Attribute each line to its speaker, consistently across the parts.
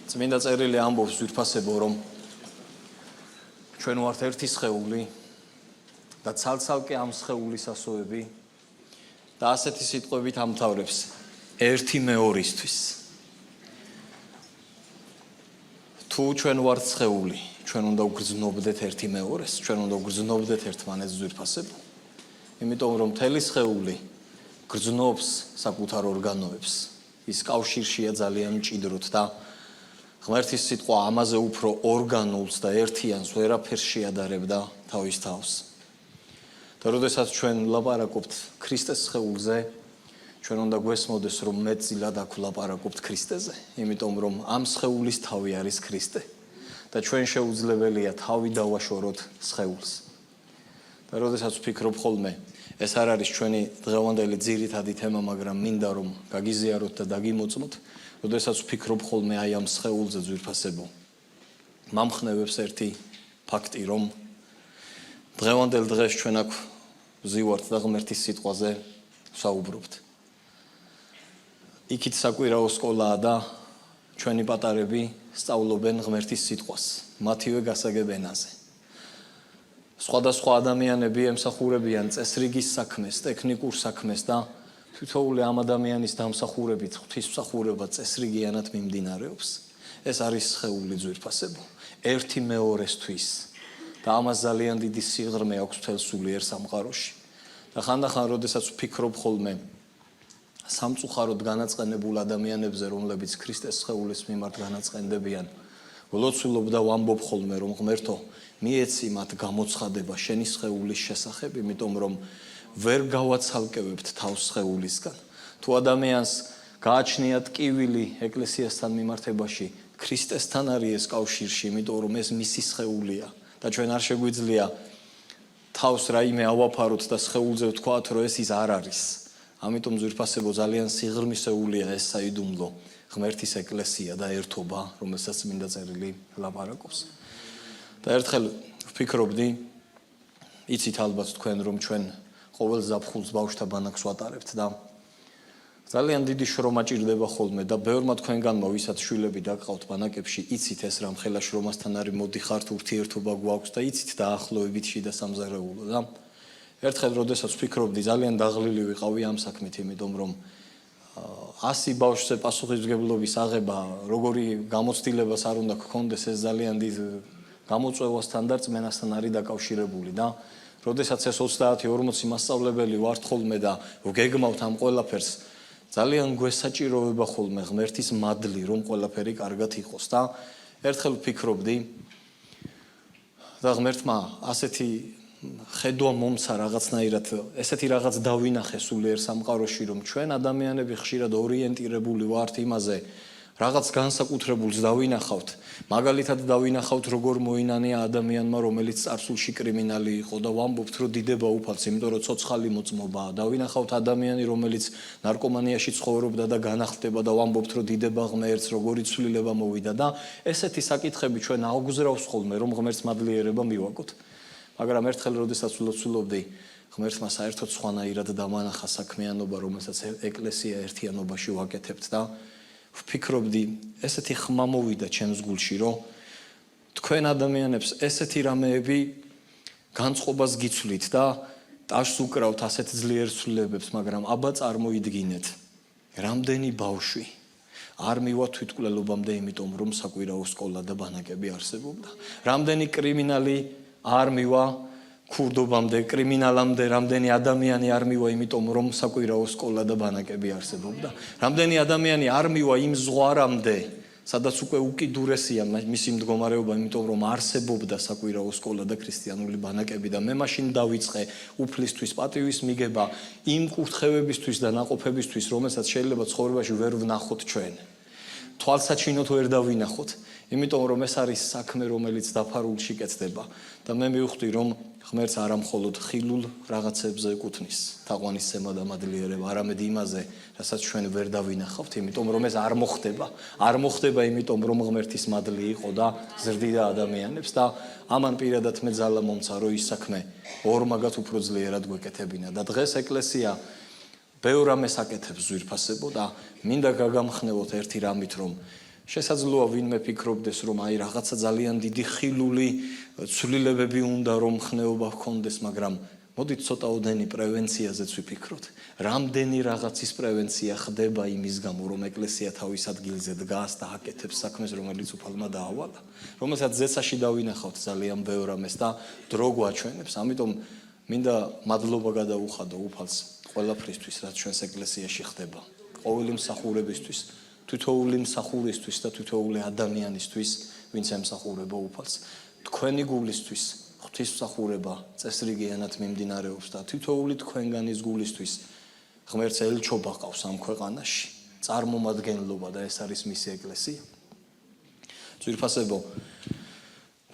Speaker 1: წმინდა წერილი ამბობს ვირფასებო, რომ ჩვენ ვართ ერთი სხეული და ცალ-ცალკე ამ სხეულის ასოები და ასეთი სიტყვებით ამთავრებს ერთი მეორისთვის. თუ ჩვენ ვართ სხეული, ჩვენ უნდა ვგრძნობდეთ ერთი მეორეს, ჩვენ უნდა ვგრძნობდეთ ერთმანეთს ვირფასებო. იმიტომ რომ მთელი სხეული გრძნობს საკუთარ ორგანოებს. ის კავშირშია ძალიან მჭიდროდ და ღმერთის სიტყვა ამაზე უფრო ორგანულს და ერთიანს ვერაფერს შეადარებდა თავის თავს. და როდესაც ჩვენ ვლაპარაკობთ ქრისტეს სხეულზე, ჩვენ უნდა გვესმოდეს, რომ მეტწილად აქ ვლაპარაკობთ ქრისტეზე, იმიტომ რომ ამ სხეულის თავი არის ქრისტე და ჩვენ შეუძლებელია თავი დავაშოროთ სხეულს. და როდესაც ვფიქრობ ხოლმე, ეს არ არის ჩვენი დღევანდელი ძირითადი თემა, მაგრამ მინდა რომ გაგიზიაროთ და დაგიმოწმოთ, როდესაც ვფიქრობ ხოლმე აი ამ სხეულზე ვირფასებო. მომხნევებს ერთი ფაქტი, რომ დღევანდელ დღეს ჩვენ აქ ვზივართ და ღმერთის სიტყვაზე ვსაუბრობთ. იქით საკვირაო სკოლაა და ჩვენი პატარები სწავლობენ ღმერთის სიტყვას, მათივე გასაგებ ენაზე. სხვადასხვა ადამიანები ემსახურებიან წესრიგის საქმეს, ტექნიკურ საქმეს და თითოეული ამ ადამიანის დამსახურებით ღვთისმსახურება წესრიგიანად მიმდინარეობს. ეს არის სხეული ძვირფასებო, ერთი მეორესთვის და ამას ძალიან დიდი სიღრმე აქვს მთელ სულიერ სამყაროში. და ხანდახან, როდესაც ვფიქრობ ხოლმე სამწუხაროდ განაწყენებულ ადამიანებზე, რომლებიც ქრისტეს სხეულის მიმართ განაწყენდებიან, ვლოცულობ და ვამბობ ხოლმე, რომ ღმერთო, მიეცი მათ გამოცხადება შენი სხეულის შესახებ, იმიტომ რომ ვერ გავაცალკევებთ თავს სხეულისგან. თუ ადამიანს გააჩნია ტკივილი ეკლესიასთან მიმართებაში, ქრისტესთან არის ეს კავშირში, იმიტომ რომ ეს მისი სხეულია და ჩვენ არ შეგვიძლია თავს რაიმე ავაფაროთ და სხეულზე ვთქვათ, რომ ეს ის არ არის. ამიტომ ძვირფასებო ძალიან სიღრმისეულია ეს საიდუმლო ღმერთის ეკლესია და ერთობა, რომელსაც წმინდა წერილი ლაპარაკობს. და ერთხელ ვფიქრობდი, იცით ალბათ თქვენ, რომ ჩვენ ყოველ ზაფხულს ბავშვთა ბანაკს ვატარებთ და ძალიან დიდი შრომა ჭირდება ხოლმე და ბევრმა თქვენგანმა, ვისაც შვილები დაგყავთ ბანაკებში, იცით ეს რამ ხელა შრომასთან არის მოდიხართ, ურთიერთობა გვაქვს და იცით დაახლოებით შიდა სამზარეულო და ერთხელ როდესაც ვფიქრობდი, ძალიან დაღლილი ვიყავი ამ საქმით, იმიტომ რომ 100 ბავშვზე პასუხისმგებლობის აღება, როგორი გამოცდილებას არ უნდა გქონდეს, ეს ძალიან დიდ გამოწვევასთან და რწმენასთან არის დაკავშირებული და როდესაც ეს 30-40 მასწავლებელი ვართ ხოლმე და ვგეგმავთ ამ ყველაფერს, ძალიან გვესაჭიროება ხოლმე ღმერთის მადლი, რომ ყველაფერი კარგად იყოს და ერთხელ ვფიქრობდი და ღმერთმა ასეთი ხედვა მომცა რაღაცნაირად, ესეთი რაღაც დავინახე სულიერ სამყაროში, რომ ჩვენ ადამიანები ხშირად ორიენტირებული ვართ იმაზე, რაღაც განსაკუთრებულს დავინახავთ, მაგალითად დავინახავთ, როგორ მოინანია ადამიანმა, რომელიც წარსულში კრიმინალი იყო და ვამბობთ, რომ დიდება უფალს, იმიტომ რომ ცოცხალი მოწმობაა. დავინახავთ ადამიანი, რომელიც ნარკომანიაში ცხოვრობდა და განახლდება და ვამბობთ, რომ დიდება ღმერთს, როგორი ცვლილება მოვიდა და ესეთი საკითხები ჩვენ აუგზავნავს ხოლმე, რომ ღმერთს მადლიერება მივაკოთ. მაგრამ ერთხელ როდესაც ვლოცულობდი, ღმერთმა საერთოდ სხვანაირად დამანახა საქმიანობა, რომელსაც ეკლესია ერთიანობაში ვაკეთებთ და ვფიქრობდი, ესეთი ხმა მოვიდა ჩემს გულში, რომ თქვენ ადამიანებს ესეთი რამეები განწყობას გიცვლით და ტაშს უკრავთ ასეთ ძლიერ ცვლილებებს, მაგრამ აბა წარმოიდგინეთ, რამდენი ბავშვი არ მივა თვითმკვლელობამდე, იმიტომ რომ საკვირაო სკოლა და ბანაკები არსებობდა. რამდენი კრიმინალი არ მივა ქურდობამდე, კრიმინალამდე, რამდენი ადამიანი არ მივა, იმიტომ რომ საკვირაო სკოლა და ბანაკები არსებობდა. რამდენი ადამიანი არ მივა იმ ზღვარამდე, სადაც უკვე უკიდურესია მისი მდგომარეობა, იმიტომ რომ არსებობდა საკვირაო სკოლა და ქრისტიანული ბანაკები და მე მაშინ დავიწყე უფლისთვის პატივის მიგება იმ კურთხევებისთვის და ნაყოფებისთვის, რომელსაც შეიძლება ცხოვრებაში ვერ ვნახოთ ჩვენ. თვალსაჩინოდ ვერ დავინახოთ, იმიტომ რომ ეს არის საქმე, რომელიც დაფარულში კეთდება და მე მივხვდი, რომ ღმერთს არა მხოლოდ ხილულ რაღაცებზე ეკუთვნის თაყვანისცემა და მადლიერება, არამედ იმაზე, რასაც ჩვენ ვერ დავინახავთ, იმიტომ რომ ეს არ მოხდება. არ მოხდება, იმიტომ რომ ღმერთის მადლი იყო და ზრდიდა ადამიანებს და ამან პირადად მე ძალა მომცა, რომ ის საქმე ორმაგად უფრო ძლიერად გვეკეთებინა და დღეს ეკლესია ბევრ ამას აკეთებს ზვირფასებო და მინდა გაგამხნევოთ ერთი რამით, რომ შესაძლოა ვინმე ფიქრობდეს, რომ აი რაღაცა ძალიან დიდი ხილული ცვლილებები უნდა რომ ხნეობა ჰქონდეს, მაგრამ მოდით ცოტაოდენი პრევენციაზეც ვიფიქროთ. რამდენი რაღაცის პრევენცია ხდება იმის გამო, რომ ეკლესია თავის ადგილზე დგას და აკეთებს საქმეს, რომელიც უფალმა დაავალა, რომელსაც ზეცაში დავინახავთ ძალიან ბევრ ამას და დრო გვაჩვენებს. ამიტომ მინდა მადლობა გადაუხადო უფალს ყველაფრისთვის, რაც ჩვენს ეკლესიაში ხდება. ყოველი მსახურებისთვის, თითოეული მსახურისთვის და თითოეული ადამიანისთვის, ვინც ემსახურება უფალს. თქვენი გულისთვის ღვთისმსახურება წესრიგიანად მიმდინარეობს და თითოეული თქვენგანის გულისთვის ღმერთს ელჩობა ყავს ამ ქვეყანაში, წარმომადგენლობა და ეს არის მისი ეკლესია. ძვირფასებო,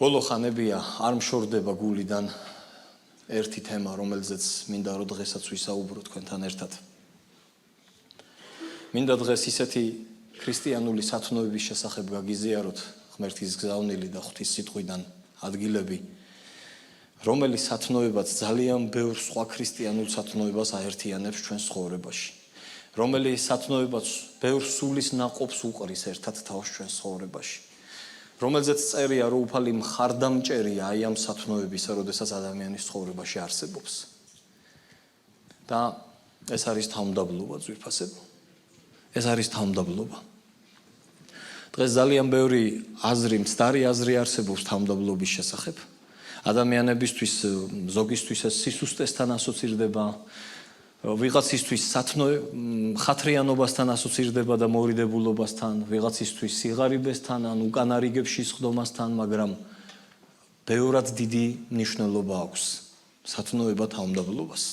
Speaker 1: ბოლო ხანებია არ მშორდება გულიდან ერთი თემა, რომელზეც მინდა რომ დღესაც ვისაუბრო თქვენთან ერთად. მინდა დღეს ისეთი ქრისტიანული სათნოების შესახებ გაგიზიაროთ, ღმერთის გზავნილი და ღვთის სიტყვიდან ადგილები, რომელიც სათნოებაც ძალიან ბევრ სხვა ქრისტიანულ სათნოებას აერთიანებს ჩვენს ცხოვრებაში. რომელიც სათნოებაც ბევრ სულის ნაყოფს უყრის ერთად თავს ჩვენს ცხოვრებაში. რომელზეც წერია, რომ უფალი მხარდამჭერია აი ამ სათნოებისა, როდესაც ადამიანის ცხოვრებაში არსებობს. და ეს არის თავმდაბლობა, ძვირფასებო. ეს არის თავმდაბლობა. დღეს ძალიან ბევრი აზრი, მცდარი აზრი არსებობს თავმდაბლობის შესახებ. ადამიანებისთვის, ზოგისთვის ეს სისუსტესთან ასოცირდება, ვიღაცისთვის ხათრიანობასთან ასოცირდება და მორიდებულობასთან, ვიღაცისთვის სიღარიბესთან ან უკანა რიგებში სხდომასთან, მაგრამ ბევრად დიდი მნიშვნელობა აქვს სათნოება თავმდაბლობას.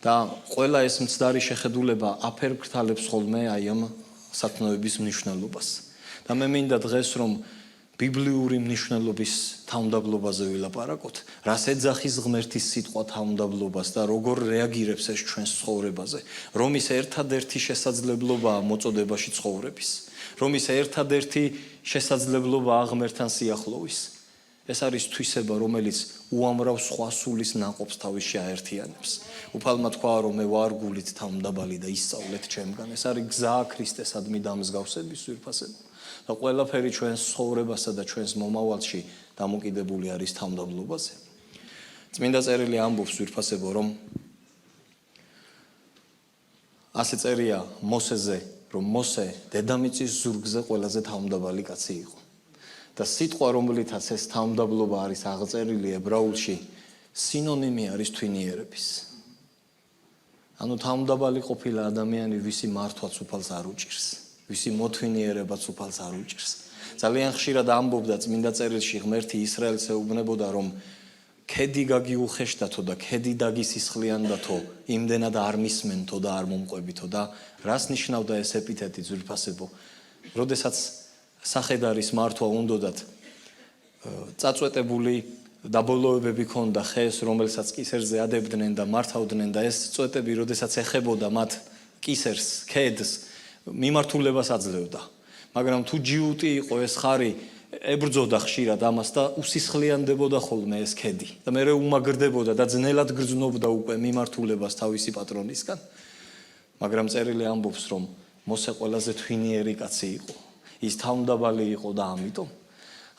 Speaker 1: და ყველა ეს მცდარი შეხედულება აფერგრთალებს ხოლმე აი ამ სათნოების მნიშვნელობას. და მე მინდა დღეს რომ ბიბლიური მნიშვნელობის თავმდაბლობაზე ვილაპარაკოთ, რას ეძახის ღმერთის სიტყვა თავმდაბლობას და როგორ რეაგირებს ეს ჩვენს ცხოვრებაზე, რომ ის ერთადერთი შესაძლებლობაა მოწოდებაში ცხოვრების, რომ ის ერთადერთი შესაძლებლობაა ღმერთთან სიახლოვის. ეს არის თვისება, რომელიც უამრავ სხვა სულის ნაყოფს თავისში აერთიანებს. უფალმა თქვა, რომ მე ვარ გულით თავმდაბალი და ისწავლეთ ჩემგან. ეს არის გზა ქრისტესადმი დამსგავსების, ძვირფასებო. და ყველაფერი ჩვენს ცხოვრებასა და ჩვენს მომავალში დამოკიდებული არის თავმდაბლობაზე. წმინდა წერილი ამბობს, ძვირფასებო, რომ ასე წერია მოსეზე, რომ მოსე დედამიწის ზურგზე ყველაზე თავმდაბალი კაცი იყო. და სიტყვა, რომლითაც ეს თავმდაბლობა არის აღწერილი ებრაულში, სინონიმი არის თვინიერების. ანუ თავმდაბალი ყოფილა ადამიანი, ვისი მართვაც უფალს არ უჭირს, ვისი მოთვინიერებაც უფალს არ უჭირს. ძალიან ხშირად ამბობდა წმინდა წერილში ღმერთი ისრაელს ეუბნებოდა, რომ ქედი გაგიუხეშდათო და ქედი დაგისისხლიანდათო, იმდენად არ მისმენთო და არ მომყვებითო. და რას ნიშნავდა ეს ეპითეტი, ძვირფასებო? როდესაც სახედარის მართვა უნდოდათ წაწვეტებული დაბოლოებები ქონდა ხეს, რომელსაც კისერზე ადებდნენ და მართავდნენ და ეს წვეტები, როდესაც ეხებოდა მათ კისერს, ქედს, მიმართულებას აძლევდა. მაგრამ თუ ჯიუტი იყო ეს ხარი, ებრძოდა ხშირად ამას და უსისხლიანდებოდა ხოლმე ეს ქედი. და მერე უმაგრდებოდა და ძნელად გრძნობდა უკვე მიმართულებას თავისი პატრონისგან. მაგრამ წერილი ამბობს, რომ მოსე ყველაზე თვინიერი კაცი იყო. ის თავმდაბალი იყო და ამიტომ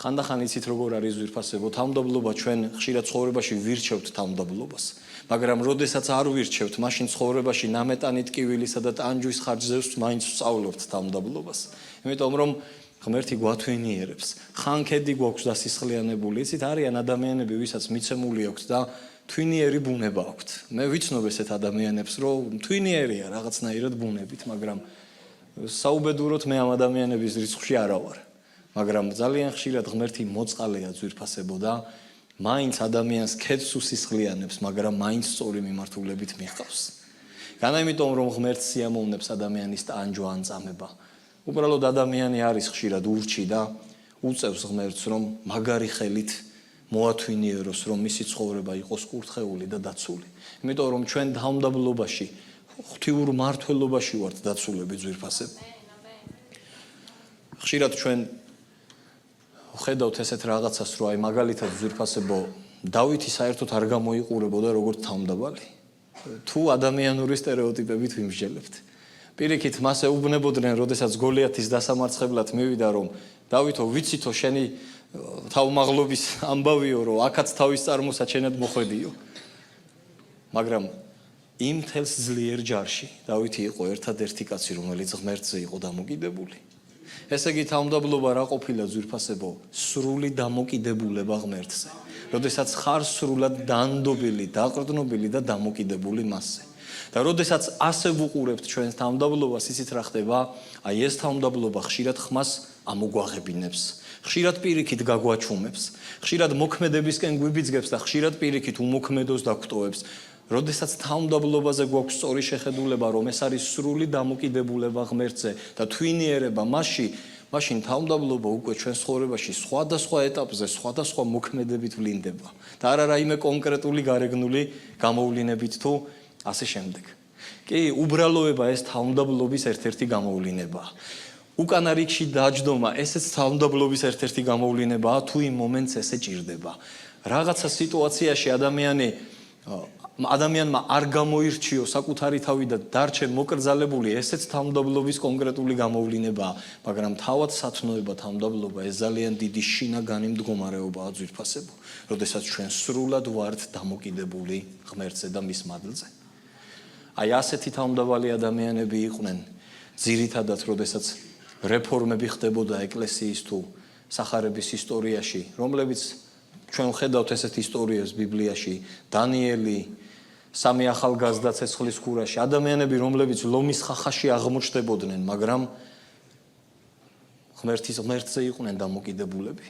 Speaker 1: ხანდახან იცით როგორ არის, ძვირფასებო, თავმდაბლობა ჩვენ ხშირად ცხოვრებაში ვირჩევთ თავმდაბლობას, მაგრამ როდესაც არ ვირჩევთ, მაშინ ცხოვრებაში ნამეტანით კივილისა და ტანჯვის ხარჯზევს მაინც ვსწავლობთ თავმდაბლობას. იმიტომ რომ ღმერთი გვათვინიერებს. ხან ქედი გვაქვს დასისხლიანებული, იცით, არიან ადამიანები, ვისაც მიცემული აქვს და თვინიერი ბუნება აქვთ. მე ვიცნობ ესეთ ადამიანებს, რომ თვინიერია რაღაცნაირად ბუნებით, მაგრამ საუბედუროთ მე ამ ადამიანების რიცხვში არა ვარ. მაგრამ ძალიან ხშირად ღმერთი მოწყალეა, ძვირფასებო, და მაინც ადამიანს ქედს უსისხლიანებს, მაგრამ მაინც სწორი მიმართულებით მიჰყავს. განა იმიტომ რომ ღმერთს სიამოვნებს ადამიანის ტანჯვა ან წამება. უბრალოდ ადამიანი არის ხშირად ურჩი და უწევს ღმერთს, რომ მაგარი ხელით მოათვინიეროს, რომ მისი ცხოვრება იყოს კურთხეული და დაცული. იმიტომ რომ ჩვენ თავმდაბლობაში, ღვთიურ მართლობაში ვართ დაცულები, ძვირფასებო. ხშირად ჩვენ ხედავთ ესეთ რაღაცას, რომ აი მაგალითად, ძვირფასებო, დავითი საერთოდ არ გამოიყურებოდა როგორც თავმდაბალი. თუ ადამიანური სტერეოტიპებით ვიმსჯელებთ, პირიქით მას ეუბნებოდნენ, როდესაც გოლიათის დასამარცხებლად მივიდა, რომ დავითო, ვიცითო შენი თავმაღლობის ამბავიო, რომ აქაც თავის წარმოსაჩენად მოხვედიო. მაგრამ იმ თელს ძლიერ ჯარში დავითი იყო ერთადერთი კაცი, რომელიც ღმერთზე იყო დამოკიდებული. ესე იგი თავმდაბლობა რა ყოფილა ძვირფასებო? სრული დამოკიდებულება ღმერთზე. როდესაც ხარ სრულად დანდობილი, დაყრდნობილი და დამოკიდებული მასზე. და როდესაც ასე ვუყურებთ ჩვენს თავმდაბლობას, ისიც რა ხდება? აი ეს თავმდაბლობა ხშირად ხმას ამოგვაღებინებს. ხშირად პირიქით გაგვაჩუმებს, ხშირად მოქმედებისკენ გვიბიძგებს და ხშირად პირიქით უმოქმედოს დაგვტოვებს. როდესაც თავმდაბლობაზე გვაქვს სწორი შეხედულება, რომ ეს არის სრული დამოკიდებულება ღმერთზე და თვინიერება მასში, მაშინ თავმდაბლობა უკვე ჩვენს ცხოვრებაში სხვადასხვა ეტაპზე, სხვადასხვა მოქმედებით ვლინდება და არა რაიმე კონკრეტული გარეგნული გამოვლინებით თუ ასე შემდეგ. კი, უბრალოება ეს თავმდაბლობის ერთ-ერთი გამოვლინებაა. უკანა რიგში დაჯდომა ესეც თავმდაბლობის ერთ-ერთი გამოვლინებაა, თუ იმ მომენტს ესე ჭირდება. რაღაცა სიტუაციაში ადამიანმა არ გამოირჩიო საკუთარი თავი და დარჩე მოკრძალებული, ესეც თავმდაბლობის კონკრეტული გამოვლინებაა, მაგრამ თავად სათნოება თავმდაბლობა ეს ძალიან დიდი შინაგანი მდგომარეობაა ძვირფასებო, როდესაც ჩვენ სრულად ვართ დამოკიდებული ღმერთზე და მის მადლზე. აი ასეთი თავმდაბალი ადამიანები იყვნენ ძირითადად, როდესაც რეფორმები ხდებოდა ეკლესიის თუ სახარების ისტორიაში, რომლებიც ჩვენ ვხედავთ ესეთ ისტორიას ბიბლიაში, დანიელი, სამი ახალგაზრდა ცეცხლის ქურაში, ადამიანები, რომლებიც ლომის ხახაში აღმოჩნდებოდნენ, მაგრამ ღმერთზე იყვნენ დამოკიდებულები.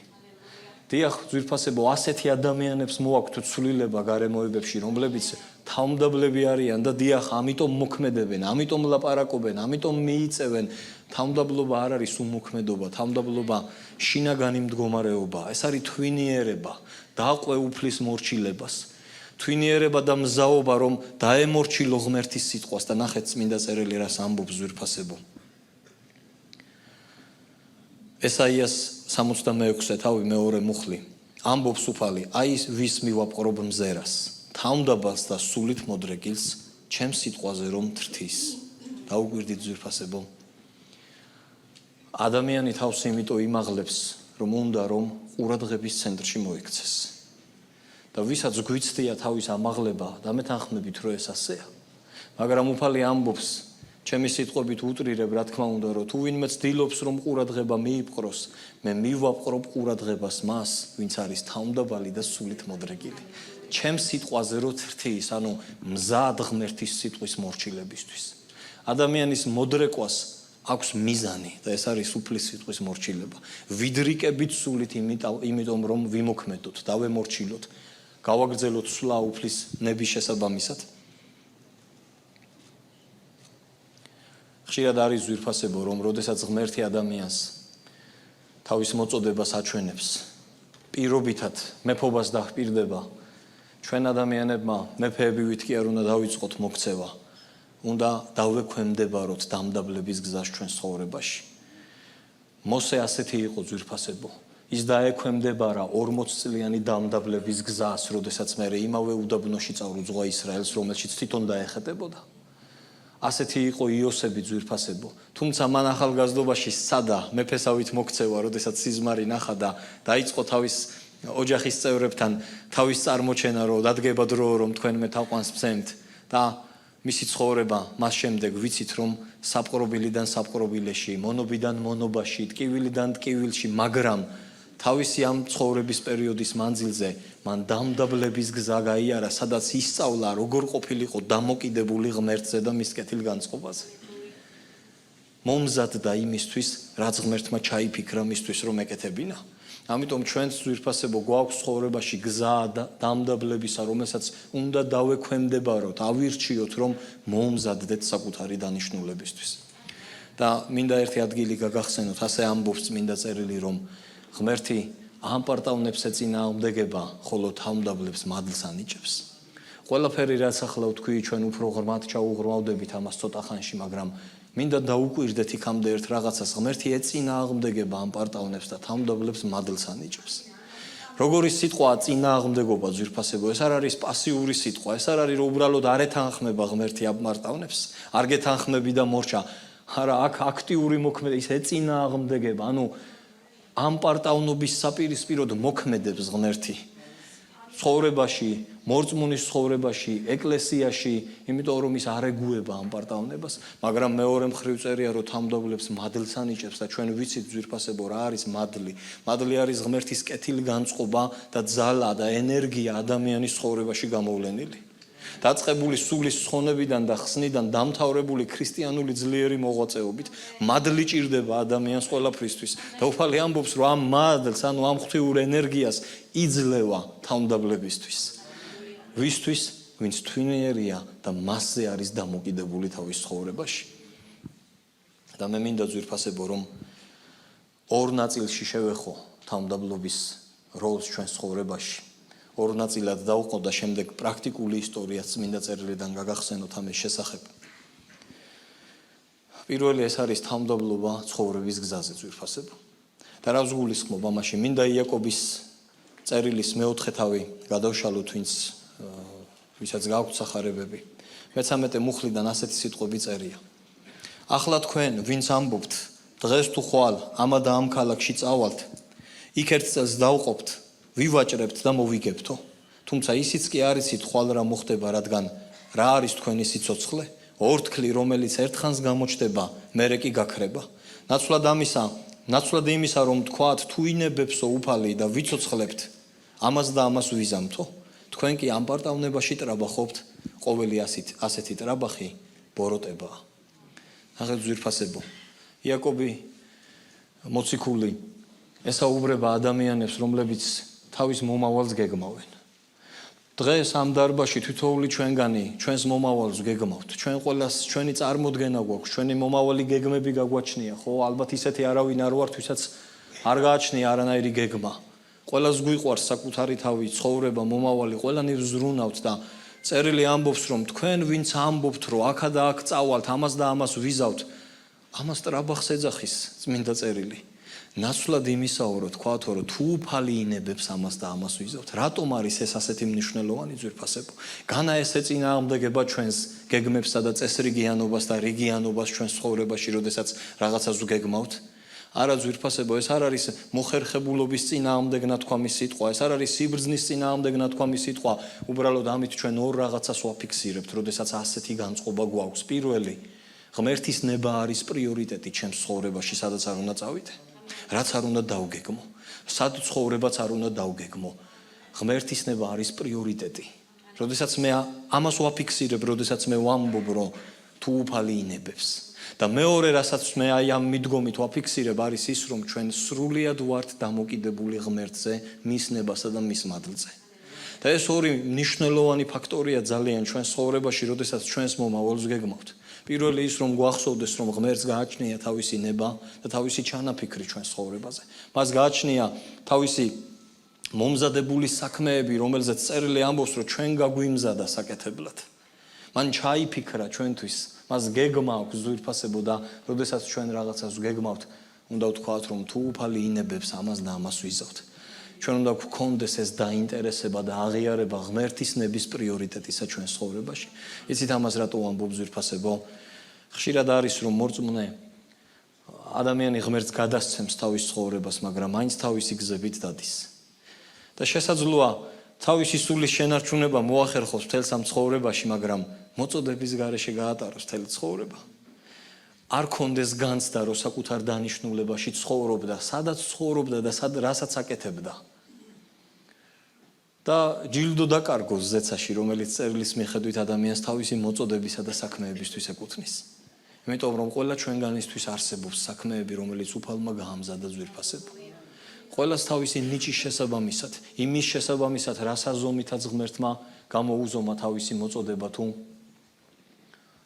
Speaker 1: დიახ, ძვირფასებო, ასეთი ადამიანებს მოაქვთ ცვლილება გარემოებებში, რომლებიც თავმდაბლები არიან და დიახ, ამიტომ მოქმედებენ, ამიტომ ლაპარაკობენ, ამიტომ მიიწევენ. თავმდაბლობა არ არის უმოქმედობა, თავმდაბლობა შინაგანი მდგომარეობა, ეს არის თვინიერება, დააყვე უფლის მორჩილებას, თვინიერება და მზაობა, რომ დაემორჩილო ღმერთის სიტყვას და ნახეთ წმინდა წერილი რას ამბობს ძვირფასებო. ესაიას 66 თავი მეორე მუხლი ამბობს უფალი, აი ვის მივაპყრობ მზერას, თავმდაბალს და სულით მოდრეკილს, ჩემს სიტყვაზე რომ თრთის. დაუკვირდით ძვირფასებო. ადამიანი თავს იმიტომ იმაღლებს, რომ უნდა რომ ყურადღების ცენტრში მოიქცეს. და ვისაც გვიცდია თავის ამაღლება და მეთანხმებით რომ ეს ასეა. მაგრამ უფალი ამბობს, ჩემი სიტყვებით უტრირებ, რა თქმა უნდა, რომ თუ ვინმე ცდილობს რომ ყურადღება მიიპყროს, მე მივაპყრობ ყურადღებას მას, ვინც არის თავმდაბალი და სულით მოდრეკილი. ჩემს სიტყვაზე რო თრთის, ანუ მზად ღმერთის სიტყვის მორჩილებისთვის. ადამიანის მოდრეკვას აქვს მიზანი და ეს არის უფლის სიტყვის მორჩილება. ვიდრიკებით სულით იმიტომ რომ ვიმოქმედოთ, დავემორჩილოთ, გავაგრძელოთ სვლა უფლის ნების შესაბამისად. ხშირად არის ძვირფასებო, რომ როდესაც ღმერთი ადამიანს თავის მოწოდებას აჩვენებს, პირობითად მეფობას დაჰპირდება, ჩვენ ადამიანებმა მეფეები ვით კი არ უნდა დავიწყოთ მოქცევა, უნდა დავექვემდებაროთ დამდაბლების გზას ჩვენ ცხოვრებაში. მოსე ასეთი იყო ძვირფასებო, ის დაექვემდებარა 40 წლიანი დამდაბლების გზას, როდესაც მე იმავე უდაბნოში წავუძღვა ისრაელს, რომელშიც თვითონ დაეხეტებოდა. ასეთი იყო იოსები ძვირფასებო, თუმცა მან ახალგაზრდობაში სცადა მეფესავით მოქცევა, როდესაც სიზმარი ნახა და დაიწყო თავის ოჯახის წევრებთან თავის წარმოჩენა, რომ დადგება დრო, რომ თქვენ მე თაყვანს ვცემთ და მისი ცხოვრება მას შემდეგ ვიცით, რომ საპყრობილიდან საპყრობილეში, მონობიდან მონობაში, ტკივილიდან ტკივილში, მაგრამ თავისი ამ ცხოვრების პერიოდის მანძილზე მან დამდაბლების გზა გაიარა, სადაც ისწავლა, როგორ ყოფილიყო დამოკიდებული ღმერთზე და მის კეთილგანწყობაზე. მომზადდა იმისთვის, რაც ღმერთმა ჩაიფიქრა მისთვის, რომ ეკეთებინა. ამიტომ ჩვენც ძვირფასებო გვაქვს ცხოვრებაში გზა და დამდაბლებისა, რომელსაც უნდა დავექვემდებაროთ, ავირჩიოთ, რომ მომზადდეთ საკუთარი დანიშნულებისთვის. და მინდა ერთი ადგილი გაგახსენოთ, ასე ამბობს წმინდა წერილი, რომ ღმერთი ამპარტავნებს ეწინააღმდეგება, ხოლო თავმდაბლებს მადლს ანიჭებს. ყველაფერი რაც ახლა ვთქვი, ჩვენ უფრო ღრმად ჩაუღრმავდებით ამას ცოტა ხანში, მაგრამ მინდა დაუკვირდეთ იქამდე ერთ რაღაცას, ღმერთი ეწინააღმდეგება ამპარტავნებს და თავმდაბლებს მადლს ანიჭებს. როგორი სიტყვაა წინააღმდეგობა ძვირფასებო, ეს არ არის პასიური სიტყვა, ეს არ არის რომ უბრალოდ არ ეთანხმება ღმერთი აპარტავნებს, არ გეთანხმები და მორჩა, არა, აქ აქტიური მოქმედება, ის ეწინააღმდეგება, ანუ ამ პარტავნობის საპირისპიროდ მოქმედებს ღმერთი ცხოვრებაში, მორწმუნის ცხოვრებაში, ეკლესიაში, იმიტომ რომ ის არ ეგუება ამ პარტავნებას, მაგრამ მეორე მხრივ წერია რომ თამდობლებს მადლს ანიჭებს და ჩვენ ვიცით ძვირფასებო რა არის მადლი. მადლი არის ღმერთის კეთილი განწყობა და ძალა და ენერგია ადამიანის ცხოვრებაში გამოვლენილი. დაწყებული სულის ცხონებიდან და ხსნიდან დამთავრებული ქრისტიანული ძლიერი მოღვაწეობით მადლი ჭირდება ადამიანს ყველაფრისთვის და უფალი ამბობს რომ ამ მადლს, ანუ ამ ღვთიურ ენერგიას იძლევა თავმდაბლებისთვის. ვისთვის, ვინც თვინიერია და მასზე არის დამოკიდებული თავის ცხოვრებაში. და მე მინდა ძვირფასებო რომ ორ ნაწილში შევეხო თავმდაბლობის როლს ჩვენს ცხოვრებაში. ორ ნაწილად დავყო და შემდეგ პრაქტიკული ისტორიაც წმინდა წერილიდან გაგახსენოთ ამის შესახებ. პირველი ეს არის თავმდაბლობა ცხოვრების გზაზე ძვირფასებო. და რა ვსგულისხმობ ამაში? მინდა იაკობის წერილის მეოთხე თავი გადავშალოთ, ვისაც გაქვთ სახარებები. მე-13 მუხლიდან ასეთი სიტყვები წერია. ახლა თქვენ, ვინც ამბობთ, დღეს თუ ხვალ ამა და ამ ქალაქში წავალთ, იქ ერთ წელს დავყოფთ, ვივაჭრებთ და მოვიგებთო. თუმცა ისიც კი არ იცით ხვალ რა მოხდება, რადგან რა არის თქვენი სიცოცხლე? ორთქლი, რომელიც ერთხანს გამოჩდება, მერე კი გაქრება. ნაცვლად იმისა, რომ თქვათ, თუ ინებებსო უფალი და ვიცოცხლებთ, ამას და ამას ვიზამთო. თქვენ კი ამ პარტავნებაში ტრაბახობთ, ყოველი ასეთი ტრაბახი ბოროტებაა. ნახეთ ძვირფასებო, იაკობი მოციქული ესაუბრება ადამიანებს, რომლებიც თავის მომავალს გეგმავენ. დღეს ამ დარბაზში თითოეული ჩვენგანი ჩვენს მომავალს გეგმავთ. ჩვენ ყველას ჩვენი წარმოდგენა გვაქვს, ჩვენი მომავალი გეგმები გაგვაჩნია, ხო, ალბათ ისეთი არავინ არ ვართ, ვისაც არ გააჩნია არანაირი გეგმა. ყველას გვიყვარს საკუთარი თავი, ცხოვრება, მომავალი, ყველანი ვზრუნავთ და წერილი ამბობს, რომ თქვენ ვინც ამბობთ, რომ აქა და აქ წავალთ, ამას და ამას ვიზავთ, ამას ტრაბახს ეძახის წმინდა წერილი. ნაცვლად იმისაო, რომ თქვათ, რომ თუ უფალი ინებებს ამას და ამას ვიზავთ, რატომ არის ეს ასეთი მნიშვნელოვანი ძვირფასებო? განა ეს ეწინააღმდეგება ჩვენს გეგმებსა და წესრიგიანობას და რიგიანობას ჩვენს ცხოვრებაში, როდესაც რაღაცას ვგეგმავთ? არა ძვირფასებო, ეს არ არის მოხერხებულობის წინააღმდეგ ნათქვამის სიტყვა, ეს არ არის სიბრძნის წინააღმდეგ ნათქვამის სიტყვა, უბრალოდ ამით ჩვენ ორ რაღაცას ვაფიქსირებთ, როდესაც ასეთი განწყობა გვაქვს. პირველი, ღმერთის ნება არის პრიორიტეტი ჩემს ცხოვრებაში, სადაც არ უნდა წავიდე. რაც არ უნდა დავგეგმო, სად ცხოვრებაც არ უნდა დავგეგმო. ღმერთის ნება არის პრიორიტეტი. როდესაც მე ამას ვაფიქსირებ, როდესაც მე ვამბობ, რომ თუ უფალი ინებებს. და მეორე, რასაც მე აი ამ მიდგომით ვაფიქსირებ, არის ის, რომ ჩვენ სრულიად ვართ დამოკიდებული ღმერთზე, მის ნებასა და მის მადლზე. და ეს ორი მნიშვნელოვანი ფაქტორია ძალიან ჩვენს ცხოვრებაში, როდესაც ჩვენს მომავალს გეგმავთ. პირველი ის, რომ გვახსოვდეს, რომ ღმერთს გააჩნია თავისი ნება და თავისი ჩანაფიქრი ჩვენს ცხოვრებაზე. მას გააჩნია თავისი მომზადებული საქმეები, რომელზეც წერილი ამბობს, რომ ჩვენ გაგვიმზადა საკეთებლად. მან ჩაიფიქრა ჩვენთვის, მას გეგმა აქვს ძვირფასებო და როდესაც ჩვენ რაღაცას ვგეგმავთ, უნდა ვთქვათ, რომ თუ უფალი ინებებს ამას და ამას ვიზავთ. ჩვენ უნდა გვქონდეს ეს დაინტერესება და აღიარება ღმერთის ნების პრიორიტეტისა ჩვენს ცხოვრებაში. იცით ამას რატო ვამბობ ძვირფასებო? ხშირად არის რომ მორწმუნე ადამიანი ღმერთს გადასცემს თავის ცხოვრებას, მაგრამ მაინც თავისი გზებით დადის. და შესაძლოა თავისი სულის შენარჩუნება მოახერხოს მთელს ამ ცხოვრებაში, მაგრამ მოწოდების გარეშე გაატაროს მთელი ცხოვრება. არ კონდეს განცდა, რომ საკუთარ დანიშნულებაში ცხოვრობდა, სადაც ცხოვრობდა და რასაც აკეთებდა. და ჯილდო დაკარგოს ზეცაში, რომელიც წერილის მიხედვით ადამიანს თავისი მოწოდებისა და საქმეებისთვის ეკუთვნის. იმიტომ რომ ყველა ჩვენგანისთვის არსებობს საქმეები, რომელიც უფალმა გაამზადა ძვირფასებო. ყველას თავისი ნიჭის შესაბამისად, იმის შესაბამისად, რასაზომითაც ღმერთმა გამოუზომა თავისი მოწოდება თუ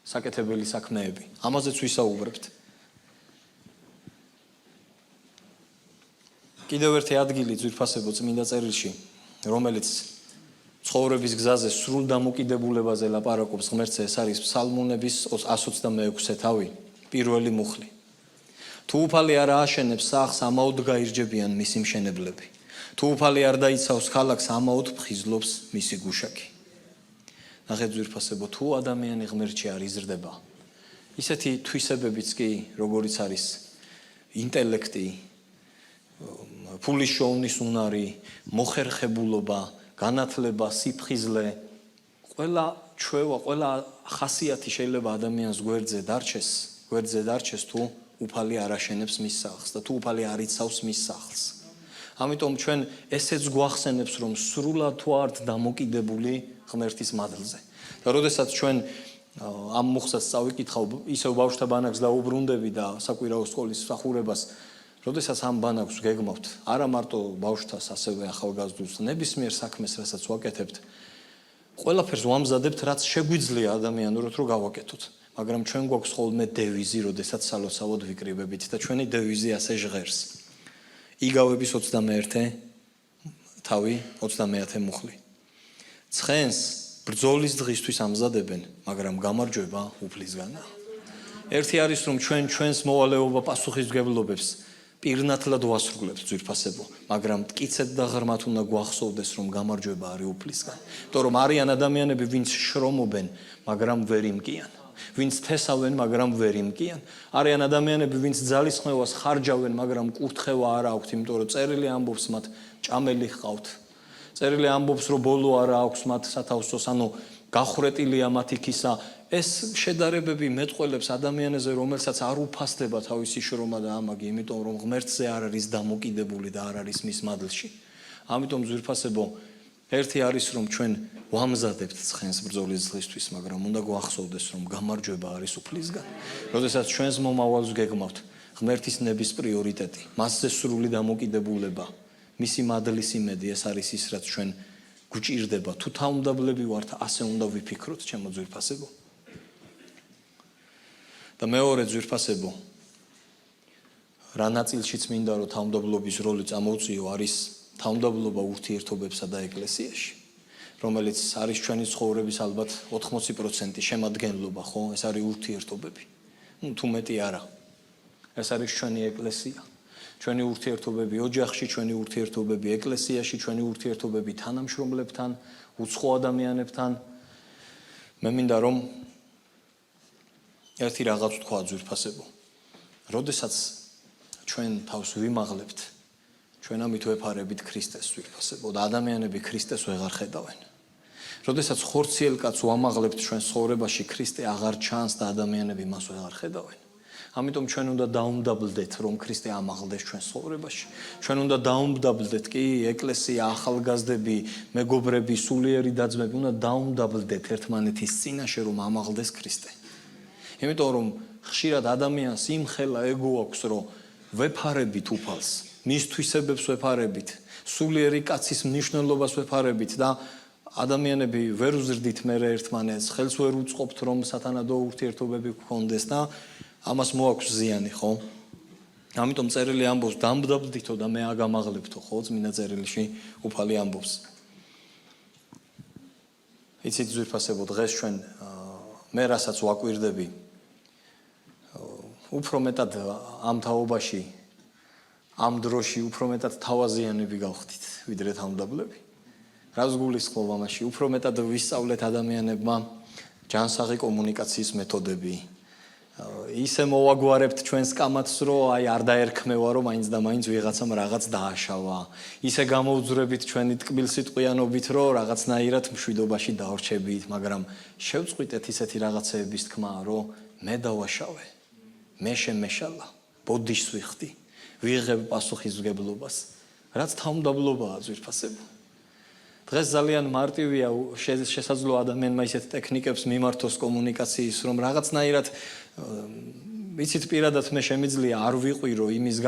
Speaker 1: საკეთებელი საქმეები. ამაზეც ვისაუბრებთ. კიდევ ერთი ადგილი ძვირფასებო წმინდა წერილში, რომელიც ცხოვრების გზაზე სრულ დამოკიდებულებაზე ლაპარაკობს ღმერთზე, ეს არის ფსალმუნების 126 თავი, პირველი მუხლი. თუ უფალი არ ააშენებს სახლს, ამაოდ გაირჯებიან მისი მშენებლები. თუ უფალი არ დაიცავს ქალაქს, ამაოდ ფხიზლობს მისი გუშაკი. ნახეთ ძვირფასებო, თუ ადამიანი ღმერთში არ იზრდება, ისეთი თვისებებიც კი, როგორიც არის ინტელექტი, ფულის შოუნის უნარი, მოხერხებულობა, განათლება, სიფხიზლე, ყველა ჩვევა, ყველა ხასიათი შეიძლება ადამიანს გვერდზე დარჩეს, თუ უფალი არ აშენებს მის სახლს და თუ უფალი არ იცავს მის სახლს. ამიტომ ჩვენ ესეც გვახსენებს, რომ სრულად თუ ართ დამოკიდებული ღმერთის მადლზე. და როდესაც ჩვენ ამ მუხსაც წავიკითხავ, ისევ ბავშვთა ბანაკს დაუბრუნდები და საკვირაო სკოლის მსახურებას, როდესაც ამ ბანაკს გეგმავთ, არა მარტო ბავშვთას, ასევე ახალგაზრდულს, ნებისმიერ საქმეს, რასაც ვაკეთებთ, ყველაფერს ვამზადებთ, რაც შეგვიძლია ადამიანურად რომ გავაკეთოთ. მაგრამ ჩვენ გვაქვს ხოლმე დევიზი, როდესაც სალოცავად ვიკრიბებით და ჩვენი დევიზი ასე ჟღერს. იგავების 21 თავი 20 მუხლი. ცხენს ბრძოლის დღისთვის ამზადებენ, მაგრამ გამარჯვება უფლისგანაა. ერთი არის რომ ჩვენს მოვალეობა პასუხისმგებლობებს პირნათლად ვასრულებთ ძვირფასებო, მაგრამ მტკიცედ და ღრმად უნდა გვახსოვდეს რომ გამარჯვება არის უფლისგან. იმიტომ რომ არიან ადამიანები, ვინც შრომობენ, მაგრამ ვერ იმკიან. ვინც თესავენ, მაგრამ ვერ იმკიან. არიან ადამიანები, ვინც ძალისხმევას ხარჯავენ, მაგრამ კურთხევა არ აქვთ, იმიტომ რომ წერილი ამბობს მათ ჭამელი ჰყავთ. წერილი ამბობს რომ ბოლო არ აქვს მათ სათავსოს, ანუ გახვრეტილია მათი ქისა. ეს შედარებები მეტყველებს ადამიანზე, რომელსაც არ უფასდება თავისი შრომა და ამაგი, იმიტომ რომ ღმერთზე არ არის დამოკიდებული და არ არის მის მადლში. ამიტომ ძვირფასებო, ერთი არის რომ ჩვენ ვამზადებთ ცხენს ბრძოლის დღისთვის, მაგრამ უნდა გვახსოვდეს რომ გამარჯვება არის უფლისგან. როდესაც ჩვენს მომავალს გეგმავთ, ღმერთის ნების პრიორიტეტი, მასზე სრული დამოკიდებულება, მისი მადლის იმედი, ეს არის ის, რაც ჩვენ გვჭირდება. თუ თავმდაბლები ვართ, ასე უნდა ვიფიქროთ, ჩემო ძვირფასებო. და მეორე ძვირფასებო, რა ნაწილშიც მინდა რომ თავმდაბლობის როლი წამოვწიო, არის თავმდაბლობა ურთიერთობებსა და ეკლესიაში, რომელიც არის ჩვენი ცხოვრების ალბათ 80% შემადგენლობა, ხო? ეს არის ურთიერთობები. თუ მეტი არა. ეს არის ჩვენი ეკლესია. ჩვენი ურთიერთობები ოჯახში, ჩვენი ურთიერთობები ეკლესიაში, ჩვენი ურთიერთობები თანამშრომლებთან, უცხო ადამიანებთან. მე მინდა რომ ერთი რაღაც ვთქვა ძვირფასებო. როდესაც ჩვენ თავს ვიმაღლებთ, ჩვენ ამით ვეფარებით ქრისტეს ძვირფასებო და ადამიანები ქრისტეს ვეღარ ხედავენ. როდესაც ხორციელ კაცს ვამაღლებთ ჩვენ ცხოვრებაში, ქრისტე აღარ ჩანს და ადამიანები მას ვეღარ ხედავენ. ამიტომ ჩვენ უნდა დაუმდაბლდეთ, რომ ქრისტე ამაღლდეს ჩვენ ცხოვრებაში. ჩვენ უნდა დაუმდაბლდეთ, კი, ეკლესია, ახალგაზრდები, მეგობრები, სულიერი დაძმები, უნდა დაუმდაბლდეთ ერთმანეთის წინაშე, რომ ამაღლდეს ქრისტე. იმიტომ რომ ხშირად ადამიანს იმხელა ეგო აქვს, რომ ვეფარებით უფალს, მის თვისებებს ვეფარებით, სულიერი კაცის მნიშვნელობას ვეფარებით და ადამიანები ვერ ვზრდით მერე ერთმანეთს, ხელს ვერ უწყობთ, რომ სათანადო ურთიერთობები გქონდეს და ამას მოაქვს ზიანი, ხო? ამიტომ წერილი ამბობს, დამბდაბლდითო და მე აგამაღლებთო, ხო? წმინდა წერილში უფალი ამბობს. იცით ძვირფასებო, დღეს ჩვენ მე რასაც ვაკვირდები, უფრო მეტად ამ თაობაში, ამ დროში უფრო მეტად თავაზიანები გავხდით, ვიდრე თავმდაბლები. რას გულისხმობ ამაში? უფრო მეტად ვისწავლეთ ადამიანებმა ჯანსაღი კომუნიკაციის მეთოდები. ისე მოვაგვარებთ ჩვენს კამათს, რომ აი არ დაერქმევა, რომ მაინც და მაინც ვიღაცამ რაღაც დააშავა. ისე გამოვძვრებით ჩვენი ტკბილსიტყვიანობით, რომ რაღაცნაირად მშვიდობაში დავრჩებით, მაგრამ შევწყვიტეთ ისეთი რაღაცეების თქმა, რომ მე დავაშავე, მე შემეშალა, ბოდიშს ვიხდი, ვიღებ პასუხისმგებლობას, რაც თავმდაბლობაა ძვირფასებო. დღეს ძალიან მარტივია შესაძლოა ადამიანმა ისეთ ტექნიკებს მიმართოს კომუნიკაციის, რომ რაღაცნაირად იცით პირადად მე შემიძლია არ ვიყვირო იმის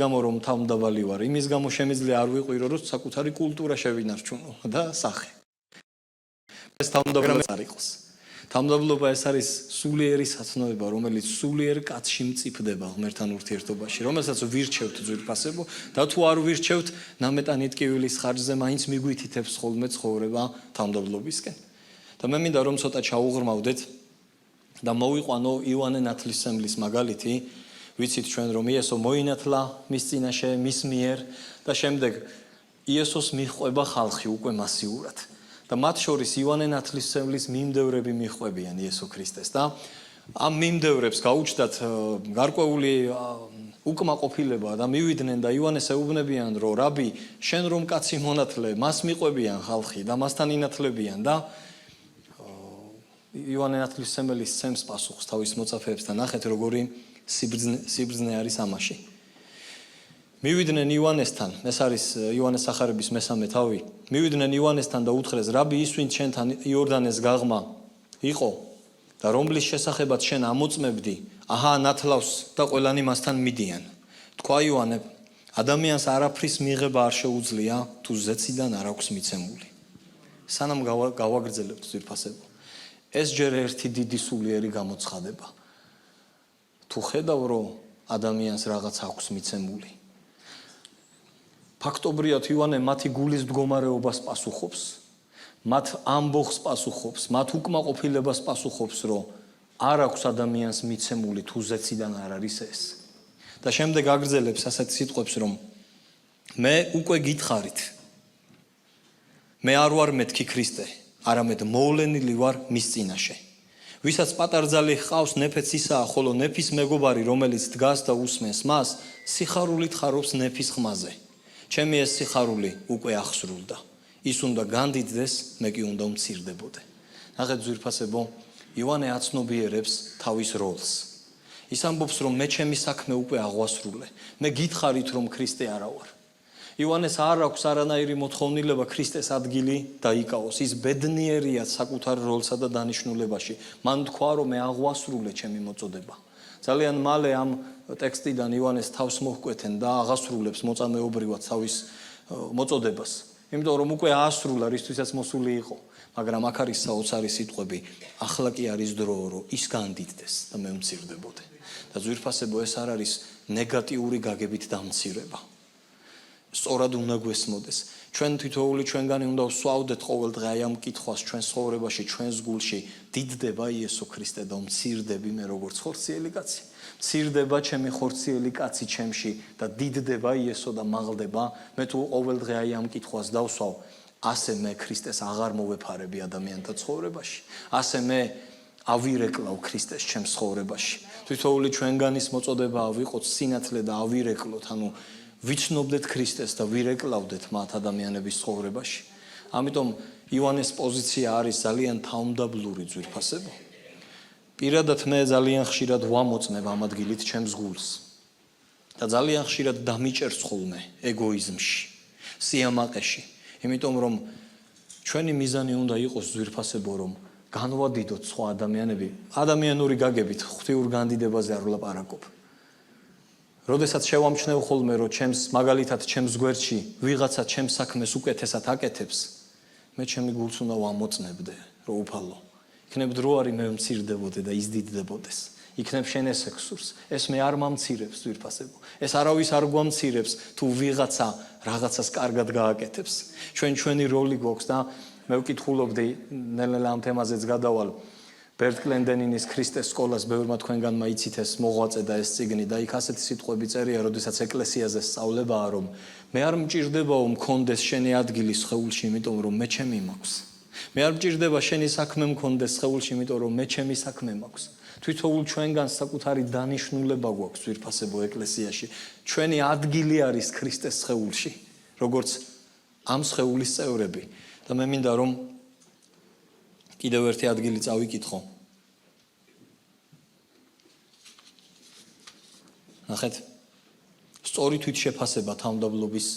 Speaker 1: გამო რომ თავმდაბალი ვარ, იმის გამო შემიძლია არ ვიყვირო რომ საკუთარი კულტურა შევინარჩუნო და სახე. ეს თავმდაბლობა არ იყოს. თავმდაბლობა ეს არის სულიერი საცნოება, რომელიც სულიერ კაცში მწიფდება ღმერთთან ურთიერთობაში, რომელსაც ვირჩევთ ძვირფასებო და თუ არ ვირჩევთ, ნამეტანით კივილის ხარჯზე მაინც მიგვითითებს ხოლმე ცხოვრება თავმდაბლობისკენ. და მე მინდა რომ ცოტა ჩაუღრმავდეთ და მოვიყვანო იოანე ნათლისმცემლის მაგალითი, ვიცით ჩვენ რომ იესო მოინათლა მის წინაშე, მის მიერ და შემდეგ იესოს მიჰყვება ხალხი უკვე მასიურად და მათ შორის იოანე ნათლისმცემლის მიმდევრები მიჰყვებიან იესო ქრისტეს და ამ მიმდევრებს გაუჩნდათ გარკვეული უკმაყოფილება და მივიდნენ და იოანეს ეუბნებიან რომ რაბი შენ რომ კაცი მონათლე მას მიყვებიან ხალხი და მასთან ინათლებიან და იოანე ნათლისმცემელი სცემს პასუხს თავის მოწაფეებს და ნახეთ როგორი სიბრძნე არის ამაში მივიდნენ იოანესთან ეს არის იოანეს სახარების მესამე თავი მივიდნენ იოანესთან და უთხრეს რაბი ის ვინც შენთან იორდანეს გაღმა იყო და რომლის შესახებაც შენ ამოწმებდი აჰა ნათლავს და ყველანი მასთან მიდიან თქვა იოანემ ადამიანს არაფრის მიღება არ შეუძლია თუ ზეციდან არ აქვს მიცემული სანამ გავაგრძელებთ ძვირფასებო ეს ჯერ ერთი დიდი სულიერი გამოცხადება თუ ხედავ რომ ადამიანს რაღაც აქვს მიცემული ფაქტობრივად იოანე მათი გულის მდგომარეობას პასუხობს მათ ამბოხს პასუხობს მათ უკმაყოფილებას პასუხობს რომ არ აქვს ადამიანს მიცემული თუ ზეციდან არ არის ეს და შემდეგ აგრძელებს ასეთ სიტყვებს რომ მე უკვე გითხარით მე არ ვარ მეთქი ქრისტე არამედ მოვლენილი ვარ მის წინაშე ვისაც პატარძალი ჰყავს ნეფეც ისაა ხოლო ნეფის მეგობარი რომელიც დგას და უსმენს მას სიხარულით ხარობს ნეფის ხმაზე ჩემი ეს სიხარული უკვე აღსრულდა ის უნდა განდიდდეს მე კი უნდა უმცირდებოდე ნახეთ ძვირფასებო იოანე აცნობიერებს თავის როლს ის ამბობს რომ მე ჩემი საქმე უკვე აღვასრულე მე გითხარით რომ ქრისტე არა ვარ იოანეს არ აქვს არანაირი მოთხოვნილება ქრისტეს ადგილი დაიკავოს ის ბედნიერია საკუთარ როლსა და დანიშნულებაში მან თქვა რომ მე აღვასრულე ჩემი მოწოდება ძალიან მალე ამ ტექსტიდან იოანეს თავს მოჰკვეთენ და აღასრულებს მოწამეობრივად თავის მოწოდებას იმიტომ რომ უკვე აასრულა რისთვისაც მოსული იყო მაგრამ აქ არის საოცარი სიტყვები ახლა კი არის დრო რომ ის განდიდდეს და მე ვმცირდებოდე და ძვირფასებო ეს არ არის ნეგატიური გაგებით დამცირება სწორად უნდა გვესმოდეს ჩვენ თითოეული ჩვენგანი უნდა ვსვავდეთ ყოველდღე აი ამ კითხვას ჩვენს ცხოვრებაში ჩვენს გულში დიდდება იესო ქრისტე და ვმცირდები მე როგორც ხორციელი კაცი მცირდება ჩემი ხორციელი კაცი ჩემში და დიდდება იესო და მაღლდება მე თუ ყოველდღე აი ამ კითხვას დავსვავ ასე მე ქრისტეს აღარ მოვეფარები ადამიანთა ცხოვრებაში ასე მე ავირეკლავ ქრისტეს ჩემს ცხოვრებაში თითოეული ჩვენგანის მოწოდება ავიღოთ სინათლე და ავირეკლოთ ანუ ვიცნობდეთ ქრისტეს და ვირეკლავდეთ მათ ადამიანების ცხოვრებაში ამიტომ იოანეს პოზიცია არის ძალიან თავმდაბლური ძვირფასებო პირადად მე ძალიან ხშირად ვამოწმებ ამ ადგილით ჩემს გულს და ძალიან ხშირად დამიჭერს ხოლმე ეგოიზმში სიამაყეში იმიტომ რომ ჩვენი მიზანი უნდა იყოს ძვირფასებო რომ განვადიდოთ სხვა ადამიანები ადამიანური გაგებით ღვთიურ განდიდებაზე არ ვლაპარაკობ როდესაც შევამჩნევ ხოლმე რომ ჩემს მაგალითად ჩემს გვერდში ვიღაცა ჩემს საქმეს უკეთესად აკეთებს მე ჩემი გულს უნდა ვამოწმებდე რომ უფალო იქნებ დრო არის მე ვმცირდებოდე და ის დიდდებოდეს იქნებ შენ ეს ექსურს ეს მე არ მომცირებს ძვირფასებო ეს არავის არ გვამცირებს თუ ვიღაცა რაღაცას კარგად გააკეთებს ჩვენი როლი გვაქვს და მე ვკითხულობდი ნელ-ნელა ამ თემაზეც გადავალ ბერტ კლენდენინის ქრისტეს სკოლას ბევრმა თქვენგანმა იცით ეს მოღვაწე და ეს წიგნი და იქ ასეთი სიტყვები წერია როდესაც ეკლესიაზე სწავლებაა რომ მე არ მჭირდებაო მქონდეს შენი ადგილი სხეულში იმიტომ რომ მე ჩემი მაქვს მე არ მჭირდება შენი საქმე მქონდეს სხეულში იმიტომ რომ მე ჩემი საქმე მაქვს თვითოულ ჩვენგან საკუთარი დანიშნულება გვაქვს ძვირფასებო ეკლესიაში ჩვენი ადგილი არის ქრისტეს სხეულში როგორც ამ სხეულის წევრები და მე მინდა რომ კიდევ ერთი ადგილი წავიკითხო. ნახეთ. სწორი თვითშეფასება თავმდაბლობის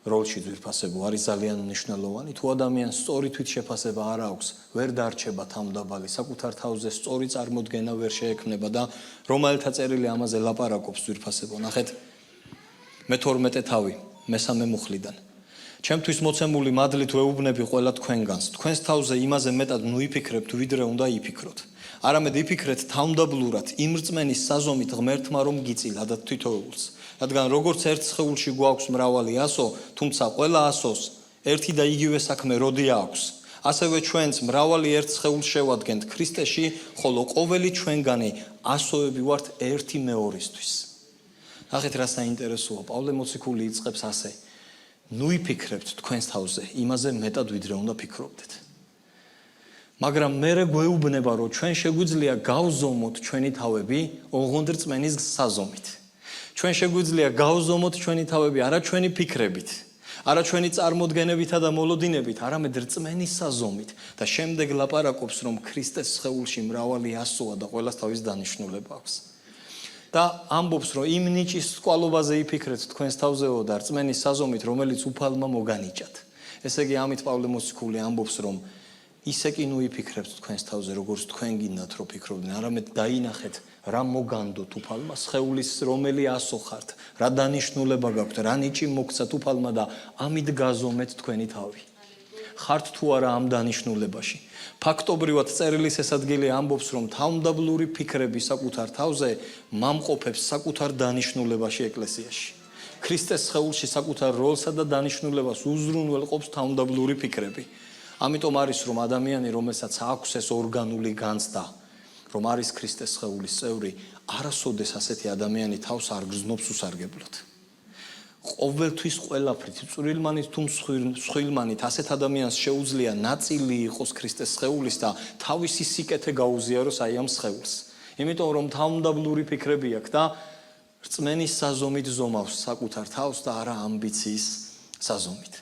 Speaker 1: როლში ძვირფასებო არის ძალიან მნიშვნელოვანი. თუ ადამიანს სწორი თვითშეფასება არ აქვს, ვერ დარჩება თავმდაბალი, საკუთარ თავზე სწორი წარმოდგენა ვერ შეექმნება და რომელთა წერილი ამაზე ლაპარაკობს ძვირფასებო. ნახეთ. მე-12 თავი, მესამე მუხლიდან. ჩემთვის მოცემული მადლით ვეუბნები ყველა თქვენგანს. თქვენს თავზე იმაზე მეტად ნუიფიქრებთ, ვიდრე უნდა იფიქროთ. არამედ იფიქრეთ თავმდაბლურად, იმ რწმენის საზომით ღმერთმა რომ გიწილადათ თითოეულს. რადგან როგორც ერთ სხეულში გვაქვს მრავალი ასო, თუმცა ყველა ასოს ერთი და იგივე საქმე როდი აქვს. ასევე ჩვენც მრავალი ერთ სხეულს შევადგენთ ქრისტეში, ხოლო ყოველი ჩვენგანი ასოები ვართ ერთი მეორისთვის. ნახეთ რა საინტერესოა, პავლე მოციქული იწყებს ასე. ნუ იფიქრებთ თქვენს თავზე იმაზე მეტად ვიდრე უნდა ფიქრობდეთ. მაგრამ მე გვეუბნება რომ ჩვენ შეგვიძლია გავზომოთ ჩვენი თავები ოღონდ რწმენის საზომით. ჩვენ შეგვიძლია გავზომოთ ჩვენი თავები არა ჩვენი ფიქრებით, არა ჩვენი წარმოდგენებითა და მოლოდინებით, არამედ რწმენის საზომით და შემდეგ ლაპარაკობს რომ ქრისტეს სხეულში მრავალი ასოა და ყველას თავის დანიშნულება აქვს. და ამბობს რომ იმ ნიჭის სკვალობაზე იფიქრეთ თქვენს თავზეო და რწმენის საზომით რომელიც უფალმა მოგანიჭათ. ესე იგი ამით პავლე მოციქული ამბობს რომ ისე კი ნუ იფიქრებთ თქვენს თავზე როგორც თქვენ გინდათ რომ ფიქრობდნენ, არამედ დაინახეთ რა მოგანდოთ უფალმა სხეულის რომელი ასო ხართ, რა დანიშნულება გაქვთ, რა ნიჭი მოგცათ უფალმა და ამით გაზომეთ თქვენი თავი. ხართ თუ არა ამ დანიშნულებაში. ფაქტობრივად წერილის ეს ადგილი ამბობს რომ თავმდაბლური ფიქრები საკუთარ თავზე მამყოფებს საკუთარ დანიშნულებაში ეკლესიაში. ქრისტეს სხეულში საკუთარ როლსა და დანიშნულებას უზრუნველყოფს თავმდაბლური ფიქრები. ამიტომ არის რომ ადამიანი რომელსაც აქვს ეს ორგანული განცდა რომ არის ქრისტეს სხეულის წევრი, არასოდეს ასეთი ადამიანი თავს არ გრძნობს უსარგებლოდ. ყოველთვის ყველაფრით, წვრილმანით თუ მსხვილმანით ასეთ ადამიანს შეუძლია ნაწილი იყოს ქრისტეს სხეულის და თავისი სიკეთე გაუზიაროს აი ამ სხეულს. იმიტომ რომ თავმდაბლური ფიქრები აქვს და რწმენის საზომით ზომავს საკუთარ თავს და არა ამბიციის საზომით.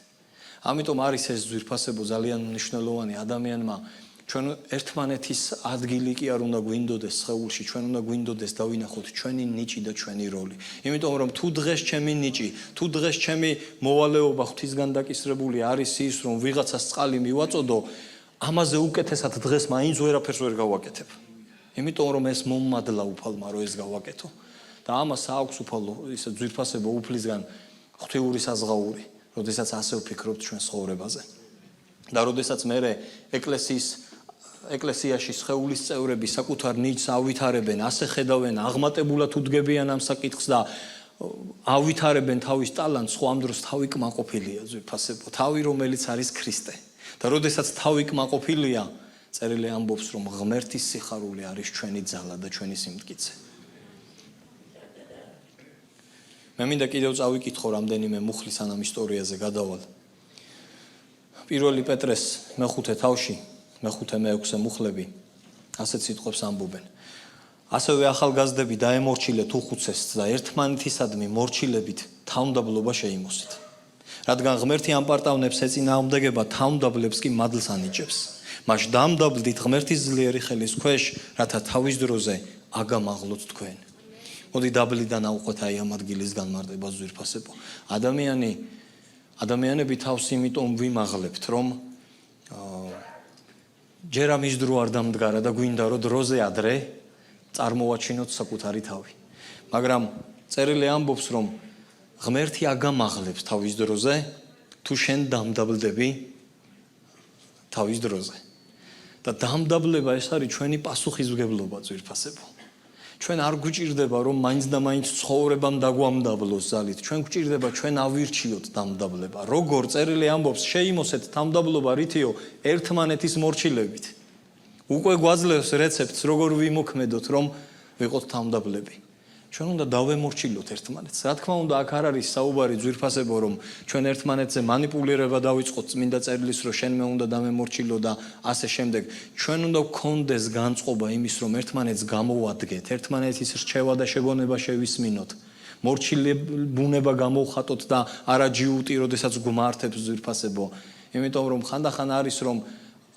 Speaker 1: ამიტომ არის ეს ძვირფასებო ძალიან მნიშვნელოვანი ადამიანმა ჩვენ ერთმანეთის ადგილი კი არ უნდა გვინდოდეს სხეულში, ჩვენ უნდა გვინდოდეს დავინახოთ ჩვენი ნიჭი და ჩვენი როლი. იმიტომ რომ თუ დღეს ჩემი ნიჭი, თუ დღეს ჩემი მოვალეობა ღვთისგან დაკისრებული არის ის რომ ვიღაცას წყალი მივაწოდო, ამაზე უკეთესად დღეს მაინც ვერაფერს ვერ გავაკეთებ. იმიტომ რომ ეს მომმადლა უფალმა რომ ეს გავაკეთო. და ამას აქვს უფალო ის ძვირფასებო უფლისგან ღვთიური საზღაური, როდესაც ასე ვფიქრობთ ჩვენ ცხოვრებაზე. და როდესაც მე ეკლესიაში სხეულის წევრები საკუთარ ნიჭს ავითარებენ, ასე ხედავენ, აღმატებულად უდგებიან ამ საკითხს და ავითარებენ თავის ტალანტს, ხო ამ დროს თავი კმაყოფილია ძვირფასებო, თავი რომელიც არის ქრისტე. და როდესაც თავი კმაყოფილია, წერილი ამბობს რომ ღმერთის სიხარული არის ჩვენი ძალა და ჩვენი სიმტკიცე. მე მინდა კიდევ წავიკითხო რამდენიმე მუხლი სანამ ისტორიაზე გადავალ. პირველი პეტრეს მეხუთე თავში მე-6 მუხლები ასეთ სიტყვებს ამბობენ. ასევე ახალგაზრდები დაემორჩილეთ უხუცესს და ერთმანეთისადმი მორჩილებით თავმდაბლობა შეიმოსით. რადგან ღმერთი ამ პარტავნებს ეწინააღმდეგება, თავმდაბლებს კი მადლს ანიჭებს. მას დამდაბლდით ღმერთის ძლიერი ხელის ქვეშ, რათა თავის დროზე აგამაღლოთ თქვენ. მოდი დაბლიდან ავყვეთ აი ამ ადგილის განმარტება ძვირფასებო. ადამიანები თავს იმიტომ ვიმაღლებთ, რომ ჯერ ამის დრო არ დამდგარა და გვინდა რომ დროზე ადრე წარმოვაჩინოთ საკუთარი თავი. მაგრამ წერილი ამბობს რომ ღმერთი აგამაღლებს თავის დროზე, თუ შენ დამდაბლდები თავის დროზე. და დამდაბლება ეს არის ჩვენი პასუხისმგებლობა ძვირფასებო. ჩვენ არ გვჭირდება რომ მაინც და მაინც ცხოვრებამ დაგვამდაბლოს ძალით. ჩვენ გვჭირდება ჩვენ ავირჩიოთ დამდაბლება. როგორ წერილი ამბობს, შეიმოსეთ დამდაბლობა რითიო ერთმანეთის მორჩილებით. უკვე გვაძლევს რეცეპტს როგორ ვიმოქმედოთ რომ ვიყოთ დამდაბლები. ჩვენ უნდა დავემორჩილოთ ერთმანეთს. რა თქმა უნდა, აქ არ არის საუბარი ძვირფასებო რომ ჩვენ ერთმანეთზე манипуლირება დავიწყოთ წმინდა წერილის რომ შენ მე უნდა დამემორჩილო და ასე შემდეგ. ჩვენ უნდა გქონდეს განწყობა იმის რომ ერთმანეთს გამოვადგეთ, ერთმანეთის რჩევა და შეგონება შევისმინოთ. მორჩილებუნება გამოვხატოთ და არა ჯიუტი, როდესაც გვმართებს ძვირფასებო. იმიტომ რომ ხანდახან არის რომ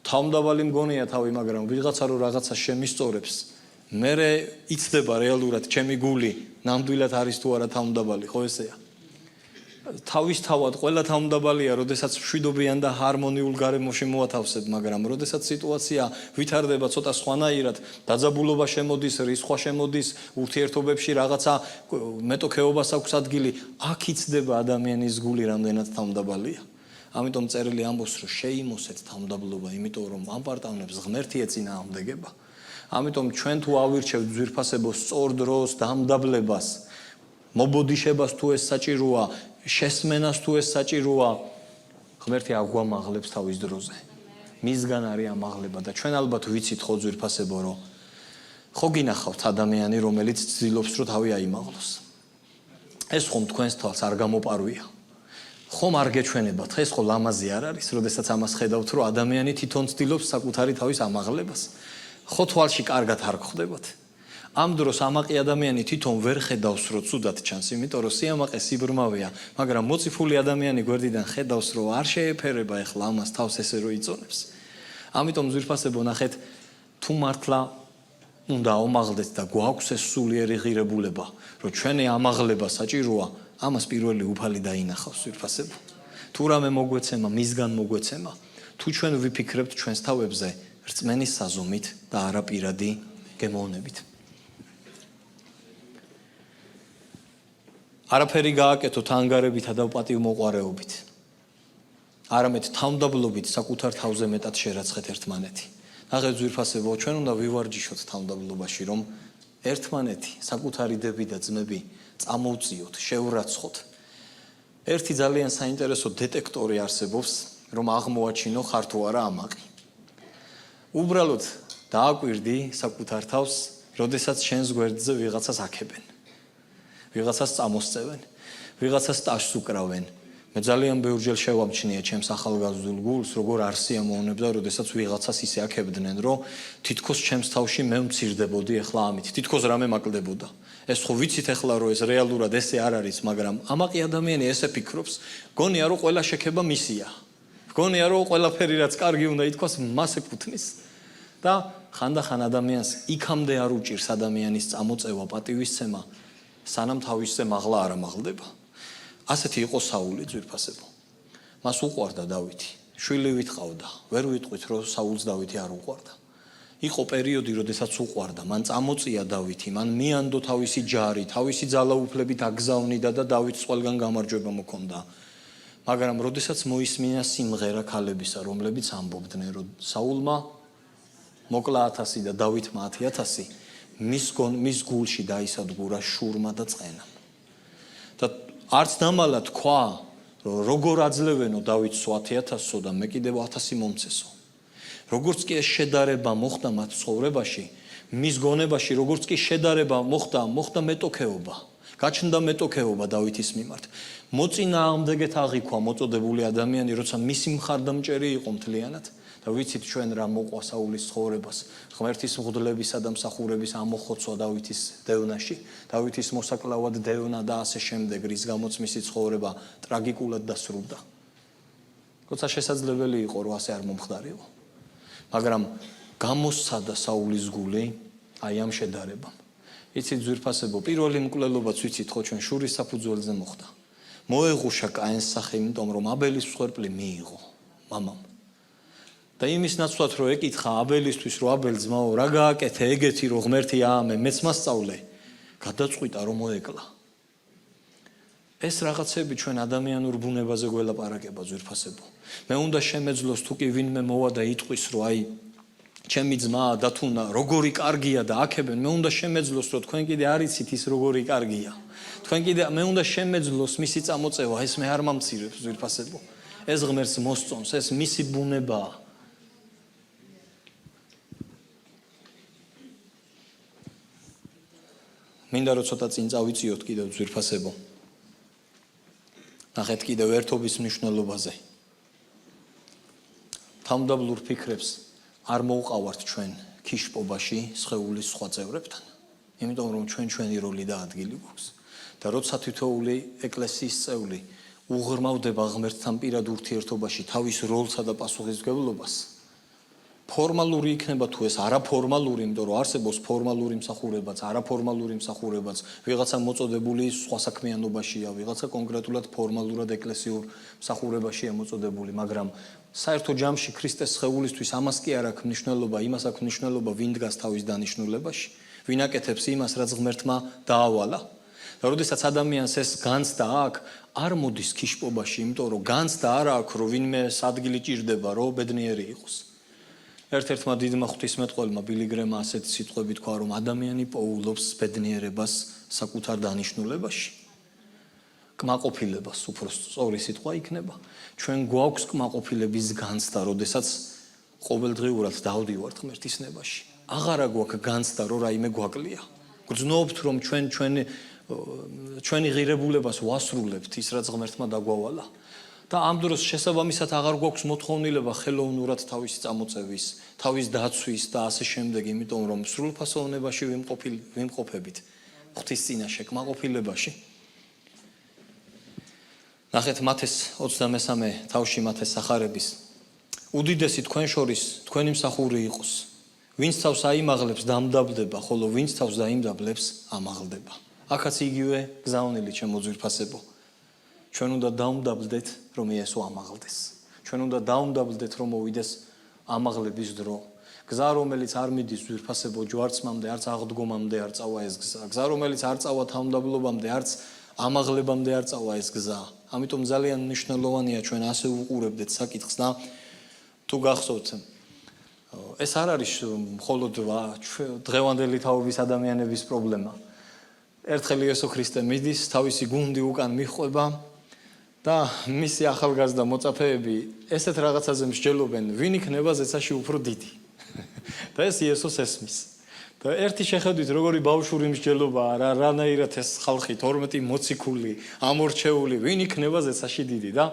Speaker 1: თავმდაბალი მგონია თავი, მაგრამ ვიღაცა რომ რაღაცას შემისწორებს მერე იცდება რეალურად ჩემი გული ნამდვილად არის თუ არა თავმდაბალი, ხო ესეა? თავისთავად ყველა თავმდაბალია, როდესაც მშვიდობიან და ჰარმონიულ გარემოში მოათავსებ, მაგრამ როდესაც სიტუაცია ვითარდება ცოტა სხვანაირად, დაძაბულობა შემოდის, რისხვა შემოდის, ურთიერთობებში რაღაცა მეტოქეობას აქვს ადგილი, აქ იცდება ადამიანის გული რამდენად თავმდაბალია. ამიტომ წერილი ამბობს, რომ შეიმოსეთ თავმდაბლობა, იმიტომ რომ ამ პარტავნებს ღმერთი ეწინააღმდეგება. ამიტომ ჩვენ თუ ავირჩევთ ძვირფასებო სწორ დროს დამდაბლებას, მობოდიშებას თუ ეს საჭიროა, შესმენას თუ ეს საჭიროა, ღმერთი აგვამაღლებს თავის დროზე. მისგან არის ამაღლება და ჩვენ ალბათ ვიცით ხო ძვირფასებო, რომ ხო გინახავთ ადამიანი, რომელიც ცდილობს რომ თავი აიმაღლოს. ეს ხომ თქვენს თვალს არ გამოპარვია. ხომ არ გეჩვენებათ, ეს ხო ლამაზი არ არის, როდესაც ამას ხედავთ, რომ ადამიანი თვითონ ცდილობს საკუთარი თავის ამაღლებას. ხო თვალში კარგად არ გხვდებათ. ამ დროს ამაყი ადამიანი თვითონ ვერ ხედავს, რომ ცუდად ჩანს, იმიტომ რომ სიამაყე სიბრმავეა, მაგრამ მოციფული ადამიანი გვერდიდან ხედავს, რომ არ შეეფერება ეხლა ამას თავს ესე რომ იწონებს. ამიტომ ძვირფასებო ნახეთ, თუ მართლა უნდა აუმაღლდეთ და გვაქვს ეს სულიერი ღირებულება, რომ ჩვენი ამაღლება საჭიროა, ამას პირველი უფალი დაინახავს ძვირფასებო. თუ რამე მოგვეცემა, მისგან მოგვეცემა, თუ ჩვენ ვიფიქრებთ ჩვენს თავებზე რწმენის საზომით და არა პირადი გემოვნებით. არაფერი გააკეთოთ ანგარებითა და პატივმოყვარეობით. არამედ თავმდაბლობით საკუთარ თავზე მეტად შერაცხეთ ერთმანეთი. ნახეთ ძვირფასებო, ჩვენ უნდა ვივარჯიშოთ თავმდაბლობაში, რომ ერთმანეთი, საკუთარი დები და ძმები წამოვწიოთ, შევრაცხოთ. ერთი ძალიან საინტერესო დეტექტორი არსებობს, რომ აღმოაჩინო ხარ თუ არა ამაყი. უბრალოდ დააკვირდი საკუთარ თავს, როდესაც შენს გვერდზე ვიღაცას აქებენ. ვიღაცას წამოსწევენ, ვიღაცას ტაშს უკრავენ. მე ძალიან ბევრჯერ შევამჩნია ჩემს ახალგაზრდულ გულს, როგორ არ სიამოვნებდა, როდესაც ვიღაცას ისე აქებდნენ, რომ თითქოს ჩემს თავში მე მცირდებოდი ახლა ამით. თითქოს რამე მაკლდებოდა. ეს ხო ვიცით ახლა, რომ ეს რეალურად ესე არ არის, მაგრამ ამაყი ადამიანი ესე ფიქრობს, გონია რომ ყველა შექება მისია. გონია რომ ყველაფერი რაც კარგი უნდა ითქვას, მას ეკუთვნის. და ხანდახან ადამიანს იქამდე არ უჭირს ადამიანის წამოწევა, პატივისცემა, სანამ თავისზე მაღლა არ ამაღლდება. ასეთი იყო საული ძვირფასებო. მას უყვარდა დავითი. შვილი ვითყავდა. ვერ ვიტყვით, რომ საულს დავითი არ უყვარდა. იყო პერიოდი, როდესაც უყვარდა. მან წამოწია დავითი, მან მიანდო თავისი ჯარი, თავისი ძალაუფლებით აგზავნიდა და დავითს ყველგან გამარჯვება მოქონდა. მაგრამ როდესაც მოისმინა სიმღერა ქალებისა, რომლებიც ამბობდნენ, რომ საულმა მოკლა 1000 და დავითმა 10000, მის გულში დაისადგურა შურმა და წყენა. და არც დამალა თქვა, რომ როგორ აძლევენო დავითს 10000-ო და მე კიდევ 1000 მომცესო. როგორც კი ეს შედარება მოხდა მათ ცხოვრებაში, მის გონებაში, როგორც კი შედარება მოხდა მეტოქეობა. გაჩნდა მეტოქეობა დავითის მიმართ. მოწინააღმდეგეთ აღიქვა მოწოდებული ადამიანი, როცა მისი მხარდამჭერი იყო მთლიანად. და ვიცით ჩვენ რა მოყვა საულის ცხოვრებას, ღმერთის მღვდლებისა და მსახურების ამოხოცვა დავითის დევნაში, დავითის მოსაკლავად დევნა და ასე შემდეგ, რის გამოც მისი ცხოვრება ტრაგიკულად დასრულდა. როცა შესაძლებელი იყო, რომ ასე არ მომხდარიყო. მაგრამ გამოსცადა საულის გული აი ამ შედარებამ. იცით ძვირფასებო, პირველი მკვლელობაც ვიცით ხო ჩვენ შურის საფუძველზე მოხდა. მოეღუშა კაინს სახე, იმიტომ რომ აბელის მსხვერპლი მიიღო მამამ. და იმის ნაცვლად რომ ეკითხა აბელისთვის, რომ აბელ ძმაო, რა გააკეთე ეგეთი, რომ ღმერთი აამე, მეც მასწავლე, გადაწყვიტა რომ მოეკლა. ეს რაღაცები ჩვენ ადამიანურ ბუნებაზე გველაპარაკება ძვირფასებო. მე უნდა შემეძლოს თუ კი ვინმე მოვა და იტყვის, რომ აი ჩემი ძმა დათუნა როგორი კარგია და აქებენ, მე უნდა შემეძლოს, რომ თქვენ კიდე არ იცით ის როგორი კარგია. თქვენ კიდე მე უნდა შემეძლოს მისი წამოწევა, ეს მე არ მომცირებს ძვირფასებო. ეს ღმერთს მოსწონს, ეს მისი ბუნებაა. მინდა რომ ცოტა წინ წავიწიოთ კიდევ ძვირფასებო. ნახეთ კიდევ ერთობის მნიშვნელობაზე. თავმდაბლურ ფიქრებს არ მოუყავართ ჩვენ ქიშპობაში სხეულის სხვა წევრებთან. იმიტომ რომ ჩვენი როლი და ადგილი გვაქვს. და როცა თითოეული ეკლესიის წევრი უღრმავდება ღმერთთან პირად ურთიერთობაში თავის როლსა და პასუხისმგებლობას, ფორმალური იქნება თუ ეს არაფორმალური, იმიტომ რომ არსებობს ფორმალური მსახურებაც, არაფორმალური მსახურებაც, ვიღაცა მოწოდებული სხვა საქმიანობაშია, ვიღაცა კონკრეტულად ფორმალურად ეკლესიურ მსახურებაშია მოწოდებული, მაგრამ საერთო ჯამში ქრისტეს სხეულისთვის ამას კი არ აქვს მნიშვნელობა, იმას აქვს მნიშვნელობა, ვინ დგას თავის დანიშნულებაში, ვინ აკეთებს იმას, რაც ღმერთმა დაავალა. და როდესაც ადამიანს ეს განცდა აქვს, არ მოდის ქიშპობაში, იმიტომ რომ განცდა არ აქვს, რომ ვინმე ადგილი ჭირდება, რომ ბედნიერი იყოს. ერთ-ერთმა დიდმა ღვთისმეტყველმა ბილი გრემმა ასეთი სიტყვები თქვა, რომ ადამიანი პოულობს ბედნიერებას საკუთარ დანიშნულებაში. კმაყოფილებას, უფრო სწორი სიტყვა იქნება. ჩვენ გვაქვს კმაყოფილების განცდა, როდესაც ყოველდღიურად დავდივართ ღმერთის ნებაში. აღარა გვაქვს განცდა, რომ რაიმე გვაკლია. გძნობთ, რომ ჩვენ ჩვენი ღირებულებას ვასრულებთ ის რაც ღმერთმა დაგვავალა და ამ დროს შესაბამისად აღარ გვაქვს მოთხოვნილება ხელოვნურად თავისი წამოწევის, თავის დაცვის და ასე შემდეგ, იმიტომ რომ სრულფასოვნებაში ვიმყოფებით ღვთის წინაშე კმაყოფილებაში. ნახეთ მათეს 23 თავში მათეს სახარების უდიდესი თქვენ შორის თქვენი მსახური იყოს. ვინც თავს აიმაღლებს დამდაბლდება, ხოლო ვინც თავს დაიმდაბლებს ამაღლდება. აქაც იგივე გზავნილი ჩემო ძვირფასებო. ჩვენ უნდა დაუმდაბლდეთ, რომ იესო ამაღლდეს. ჩვენ უნდა დაუმდაბლდეთ, რომ მოვიდეს ამაღლების დრო. გზა, რომელიც არ მიდის ძვირფასებო ჯვარცმამდე, არც აღდგომამდე არ წავა ეს გზა. გზა, რომელიც არ წავა თავმდაბლობამდე, არც ამაღლებამდე არ წავა ეს გზა. ამიტომ ძალიან მნიშვნელოვანია ჩვენ ასე უყურებდეთ საკითხს და თუ გახსოვთ ეს არ არის მხოლოდ დღევანდელი თაობის ადამიანების პრობლემა. ერთხელ იესო ქრისტე მიდის, თავისი გუნდი უკან მიჰყვება და მისი ახალგაზრდა მოწაფეები ესეთ რაღაცაზე მსჯელობენ, ვინ იქნება ზეცაში უფრო დიდი. და ეს იესოს ესმის. და ერთი შეხედვით როგორი ბავშვური მსჯელობაა, რანაირად ეს ხალხი 12 მოციქული, ამორჩეული, ვინ იქნება ზეცაში დიდი და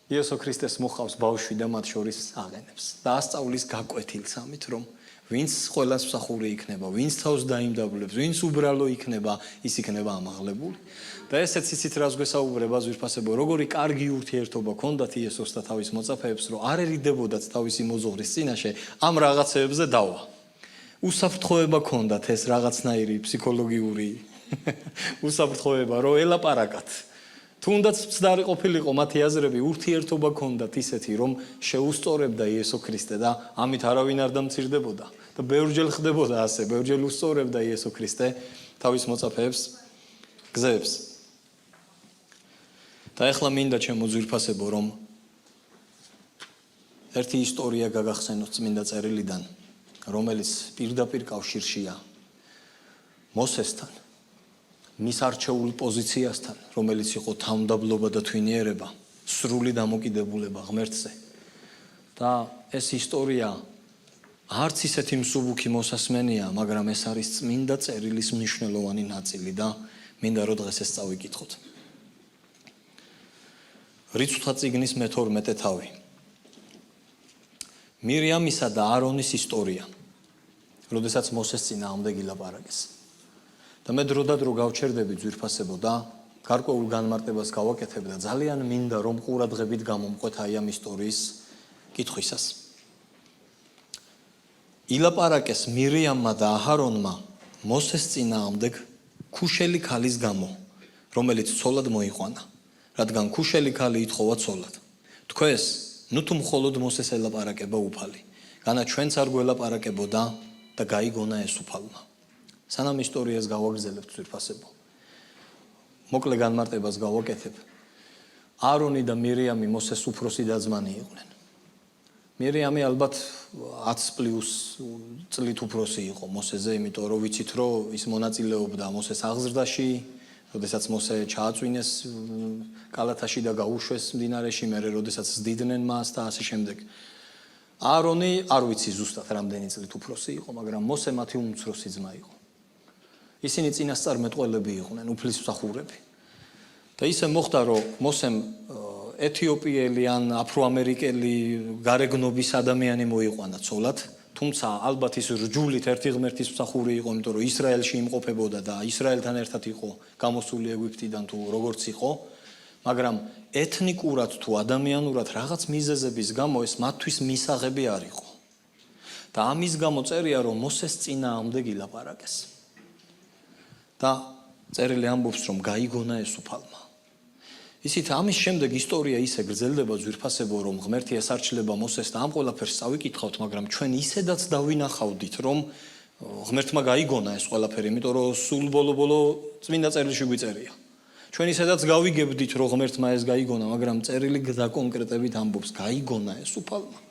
Speaker 1: იესო ქრისტეს მოხავს ბავშვი და მათ შორის აღენებს. და ასწავლის გაკვეთილს ამით, რომ ვინც ყველას მსახური იქნება, ვინც თავს დაიმდაბლებს, ვინც უბრალო იქნება, ის იქნება ამაღლებული. და ესეც იცით რას გვესაუბრება ძვირფასებო, როგორი კარგი ურთიერთობა ჰქონდათ იესოს და თავის მოწაფეებს, რომ არ ერიდებოდათ თავისი მოზღვრის წინაშე ამ რაღაცეებზე დავა. უსაფრთხოება ჰქონდათ ეს რაღაცნაირი ფსიქოლოგიური უსაფრთხოება, რომ ელაპარაკათ. თუნდაც მცდარი ყოფილიყო მათი აზრები, ურთიერთობა ჰქონდათ ისეთი, რომ შეუსწორებდა იესო ქრისტე და ამით არავინ არ დამცირდებოდა. და ბევრჯერ ხდებოდა ასე, ბევრჯერ უსწორებდა იესო ქრისტე თავის მოწაფეებს გზებს. და ეხლა მინდა ჩემო ძვირფასებო, რომ ერთი ისტორია გაგახსენოთ წმინდა წერილიდან, რომელიც პირდაპირ კავშირშია მოსესთან, მის არჩეულ პოზიციასთან, რომელიც იყო თავმდაბლობა და თვინიერება, სრული დამოკიდებულება ღმერთზე. და ეს ისტორია არც ისეთი მსუბუქი მოსასმენია, მაგრამ ეს არის წმინდა წერილის მნიშვნელოვანი ნაწილი და მინდა რომ დღეს ეს წავიკითხოთ. რიცხვთა წიგნის მე-12 თავი. მირიამისა და არონის ისტორია, როდესაც მოსეს წინააღმდეგ ილაპარაკეს. და მე დრო და დრო გავჩერდები ძვირფასებო და გარკვეულ განმარტებას გავაკეთებ და ძალიან მინდა რომ ყურადღებით გამომყვეთ აი ამ ისტორიის კითხვისას. ილაპარაკეს მირიამმა და აჰარონმა მოსეს წინააღმდეგ ქუშელი ქალის გამო, რომელიც ცოლად მოიყვანა, რადგან ქუშელი ქალი ითხოვა ცოლად. თქვენს, ნუ თუ მხოლოდ მოსეს ელაპარაკება უფალი, განა ჩვენც არ გველაპარაკებოდა და გაიგონა ეს უფალმა. სანამ ისტორიას გავაგრძელებთ ძვირფასებო. მოკლე განმარტებას გავაკეთებ. არონი და მირიამი მოსეს უფროსი და-ძმანი იყვნენ. მირიამი ალბათ 10+ წლით უფროსი იყო მოსეზე, იმიტომ რომ ვიცით რომ ის მონაწილეობდა მოსეს აღზრდაში, როდესაც მოსე ჩააწვინეს კალათაში და გაუშვეს მდინარეში, მერე როდესაც ზდიდნენ მას და ასე შემდეგ. არონი არ ვიცი ზუსტად რამდენი წლით უფროსი იყო, მაგრამ მოსე მათი უმცროსი ძმა იყო. ისინი წინასწარმეტყველები იყვნენ, უფლის მსახურები. და ისე მოხდა, რომ მოსემ ეთიოპიელი ან აფროამერიკელი გარეგნობის ადამიანი მოიყვანა ცოლად, თუმცა ალბათ ის რჯულით ერთი ღმერთის მსახური იყო, იმიტომ რომ ისრაელში იმყოფებოდა და ისრაელთან ერთად იყო გამოსული ეგვიპტიდან თუ როგორც იყო, მაგრამ ეთნიკურად თუ ადამიანურად რაღაც მიზეზების გამო ეს მათთვის მისაღები არ იყო. და ამის გამო წერია, რომ მოსეს წინააღმდეგ ილაპარაკეს. და წერილი ამბობს, რომ გაიგონა ეს უფალმა. ისიც ამის შემდეგ ისტორია ისე გრძელდება ძვირფასებო, რომ ღმერთი ესარჩლება მოსეს და ამ ყველაფერს წავიკითხავთ, მაგრამ ჩვენ ისედაც დავინახავდით, რომ ღმერთმა გაიგონა ეს ყველაფერი, იმიტომ რომ სულ ბოლო-ბოლო წმინდა წერილში გვიწერია. ჩვენ ისედაც გავიგებდით, რომ ღმერთმა ეს გაიგონა, მაგრამ წერილი დაკონკრეტებით ამბობს, გაიგონა ეს უფალმა.